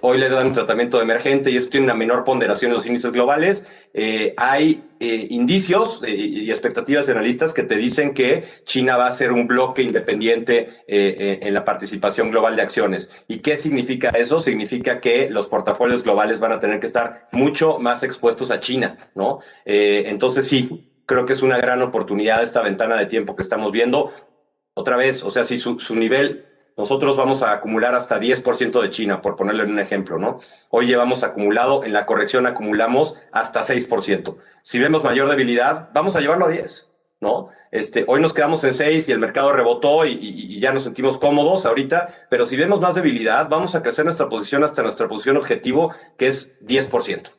hoy le dan un tratamiento de emergente y eso tiene una menor ponderación en los índices globales. Hay indicios y expectativas de analistas que te dicen que China va a ser un bloque independiente en la participación global de acciones. ¿Y qué significa eso? Significa que los portafolios globales van a tener que estar mucho más expuestos a China, ¿no? Entonces sí, creo que es una gran oportunidad esta ventana de tiempo que estamos viendo. Otra vez, o sea, si su nivel, nosotros vamos a acumular hasta 10% de China, por ponerle un ejemplo, ¿no? Hoy llevamos acumulado, en la corrección acumulamos hasta 6%. Si vemos mayor debilidad, vamos a llevarlo a 10, ¿no? Hoy nos quedamos en 6 y el mercado rebotó y ya nos sentimos cómodos ahorita, pero si vemos más debilidad, vamos a crecer nuestra posición hasta nuestra posición objetivo, que es 10%.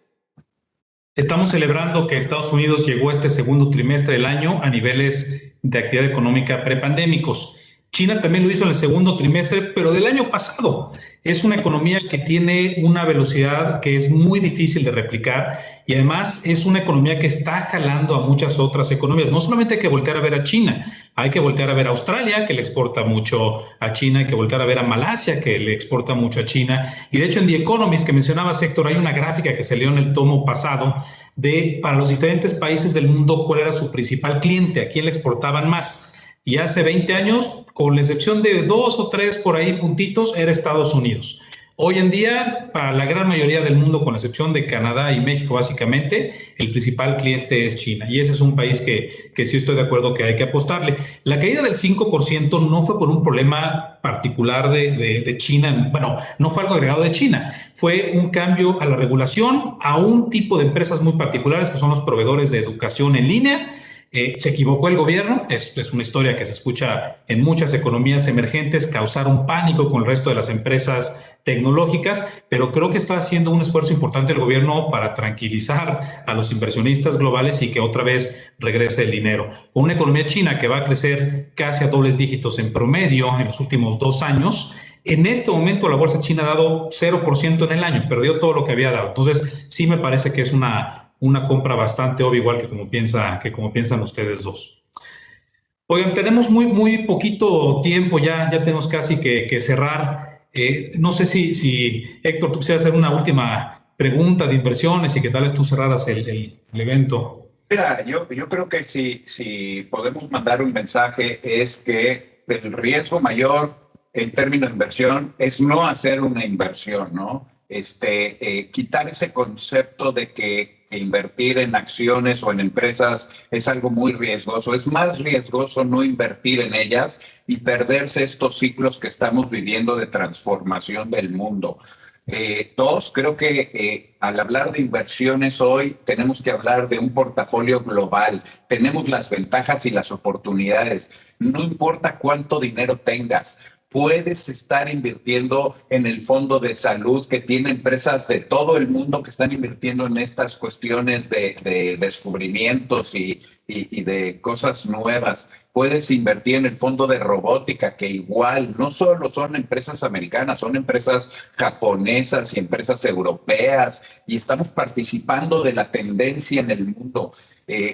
Estamos celebrando que Estados Unidos llegó este segundo trimestre del año a niveles de actividad económica prepandémicos. China también lo hizo en el segundo trimestre, pero del año pasado. Es una economía que tiene una velocidad que es muy difícil de replicar y además es una economía que está jalando a muchas otras economías. No solamente hay que voltear a ver a China, hay que voltear a ver a Australia, que le exporta mucho a China, hay que voltear a ver a Malasia, que le exporta mucho a China. Y de hecho en The Economist, que mencionaba Héctor, hay una gráfica que salió en el tomo pasado de para los diferentes países del mundo cuál era su principal cliente, a quién le exportaban más. Y hace 20 años, con la excepción de 2 o 3 por ahí puntitos, era Estados Unidos. Hoy en día, para la gran mayoría del mundo, con la excepción de Canadá y México, básicamente, el principal cliente es China. Y ese es un país que sí estoy de acuerdo que hay que apostarle. La caída del 5% no fue por un problema particular de China. Bueno, no fue algo agregado de China. Fue un cambio a la regulación, a un tipo de empresas muy particulares, que son los proveedores de educación en línea. Se equivocó el gobierno, es una historia que se escucha en muchas economías emergentes, causaron pánico con el resto de las empresas tecnológicas, pero creo que está haciendo un esfuerzo importante el gobierno para tranquilizar a los inversionistas globales y que otra vez regrese el dinero. Con una economía china que va a crecer casi a dobles dígitos en promedio en los últimos 2 años, en este momento la bolsa china ha dado 0% en el año, perdió todo lo que había dado. Entonces sí me parece que es una compra bastante obvia, igual que como piensan ustedes dos. Oigan, tenemos muy poquito tiempo, ya tenemos casi que cerrar. No sé si Héctor, tú quisieras hacer una última pregunta de inversiones y que tal vez tú cerraras el evento. Mira, yo creo que si podemos mandar un mensaje es que el riesgo mayor en términos de inversión es no hacer una inversión, ¿no? Quitar ese concepto de que invertir en acciones o en empresas es algo muy riesgoso. Es más riesgoso no invertir en ellas y perderse estos ciclos que estamos viviendo de transformación del mundo. Dos, creo que al hablar de inversiones hoy tenemos que hablar de un portafolio global. Tenemos las ventajas y las oportunidades. No importa cuánto dinero tengas. puedes estar invirtiendo en el fondo de salud, que tiene empresas de todo el mundo que están invirtiendo en estas cuestiones de descubrimientos y de cosas nuevas. Puedes invertir en el fondo de robótica, que igual no solo son empresas americanas, son empresas japonesas y empresas europeas, y estamos participando de la tendencia en el mundo.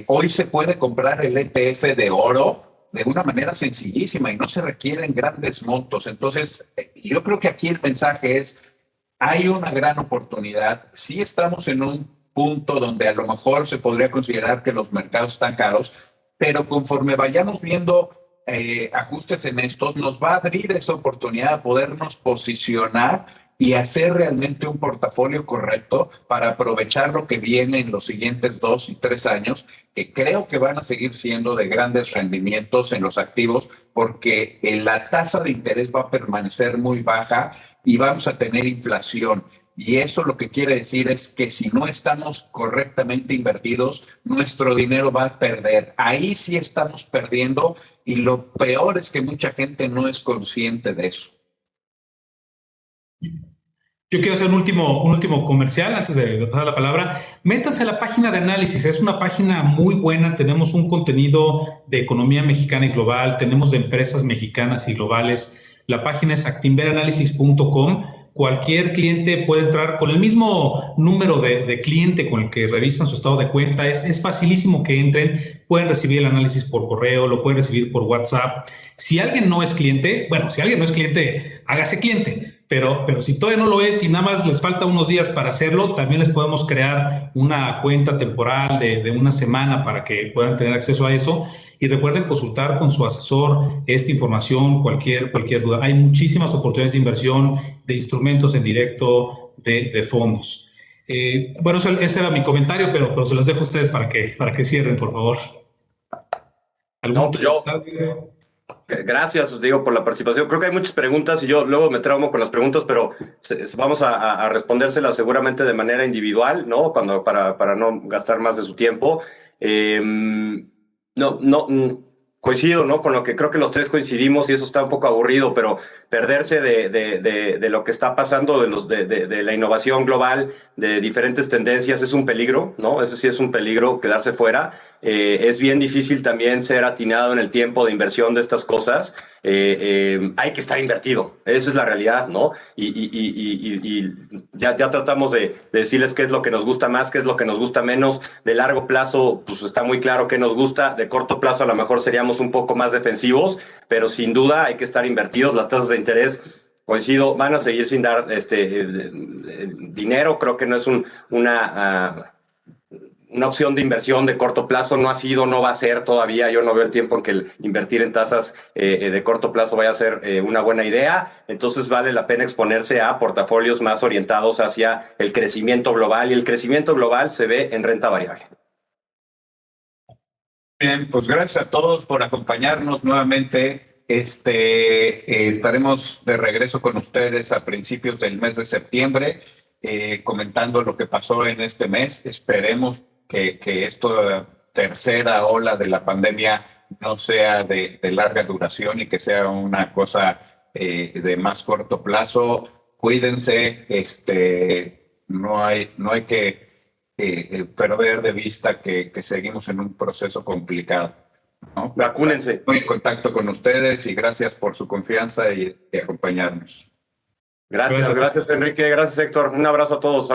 Hoy se puede comprar el ETF de oro de una manera sencillísima y no se requieren grandes montos. Entonces, yo creo que aquí el mensaje es, hay una gran oportunidad. Sí estamos en un punto donde a lo mejor se podría considerar que los mercados están caros, pero conforme vayamos viendo ajustes en estos, nos va a abrir esa oportunidad de podernos posicionar y hacer realmente un portafolio correcto para aprovechar lo que viene en los siguientes 2 y 3 años, que creo que van a seguir siendo de grandes rendimientos en los activos, porque la tasa de interés va a permanecer muy baja y vamos a tener inflación. Y eso lo que quiere decir es que si no estamos correctamente invertidos, nuestro dinero va a perder. Ahí sí estamos perdiendo, y lo peor es que mucha gente no es consciente de eso. Yo quiero hacer un último comercial antes de pasar la palabra. Métanse a la página de análisis, es una página muy buena. Tenemos un contenido de economía mexicana y global, tenemos de empresas mexicanas y globales. La página es actinveranalysis.com. Cualquier cliente puede entrar con el mismo número de cliente con el que revisan su estado de cuenta. Es facilísimo que entren. Pueden recibir el análisis por correo, lo pueden recibir por WhatsApp. Si alguien no es cliente, hágase cliente. Pero si todavía no lo es y nada más les falta unos días para hacerlo, también les podemos crear una cuenta temporal de una semana para que puedan tener acceso a eso. Y recuerden consultar con su asesor esta información, cualquier duda. Hay muchísimas oportunidades de inversión, de instrumentos en directo, de fondos. Bueno, ese era mi comentario, pero se los dejo a ustedes para que cierren, por favor. No, pues gracias, Diego, por la participación. Creo que hay muchas preguntas y yo luego me traumo con las preguntas, pero vamos a respondérselas seguramente de manera individual, ¿no? Para no gastar más de su tiempo. Coincido, ¿no? Con lo que creo que los tres coincidimos, y eso está un poco aburrido, pero perderse de lo que está pasando, de la innovación global, de diferentes tendencias, es un peligro, ¿no? Eso sí es un peligro, quedarse fuera. Es bien difícil también ser atinado en el tiempo de inversión de estas cosas. Hay que estar invertido, esa es la realidad, ¿no? Y ya tratamos de decirles qué es lo que nos gusta más, qué es lo que nos gusta menos. De largo plazo, pues está muy claro qué nos gusta. De corto plazo a lo mejor seríamos un poco más defensivos, pero sin duda hay que estar invertidos. Las tasas de interés, coincido, van a seguir sin dar dinero. Creo que no es una opción de inversión de corto plazo, no ha sido, no va a ser todavía. Yo no veo el tiempo en que invertir en tasas de corto plazo vaya a ser una buena idea. Entonces vale la pena exponerse a portafolios más orientados hacia el crecimiento global, y el crecimiento global se ve en renta variable. Bien, pues gracias a todos por acompañarnos nuevamente. Estaremos de regreso con ustedes a principios del mes de septiembre, comentando lo que pasó en este mes. Esperemos que esta tercera ola de la pandemia no sea de larga duración y que sea una cosa de más corto plazo. Cuídense, no hay que perder de vista que seguimos en un proceso complicado, ¿no? Vacúnense. Estoy en contacto con ustedes y gracias por su confianza y acompañarnos. Gracias Enrique, gracias Héctor. Un abrazo a todos.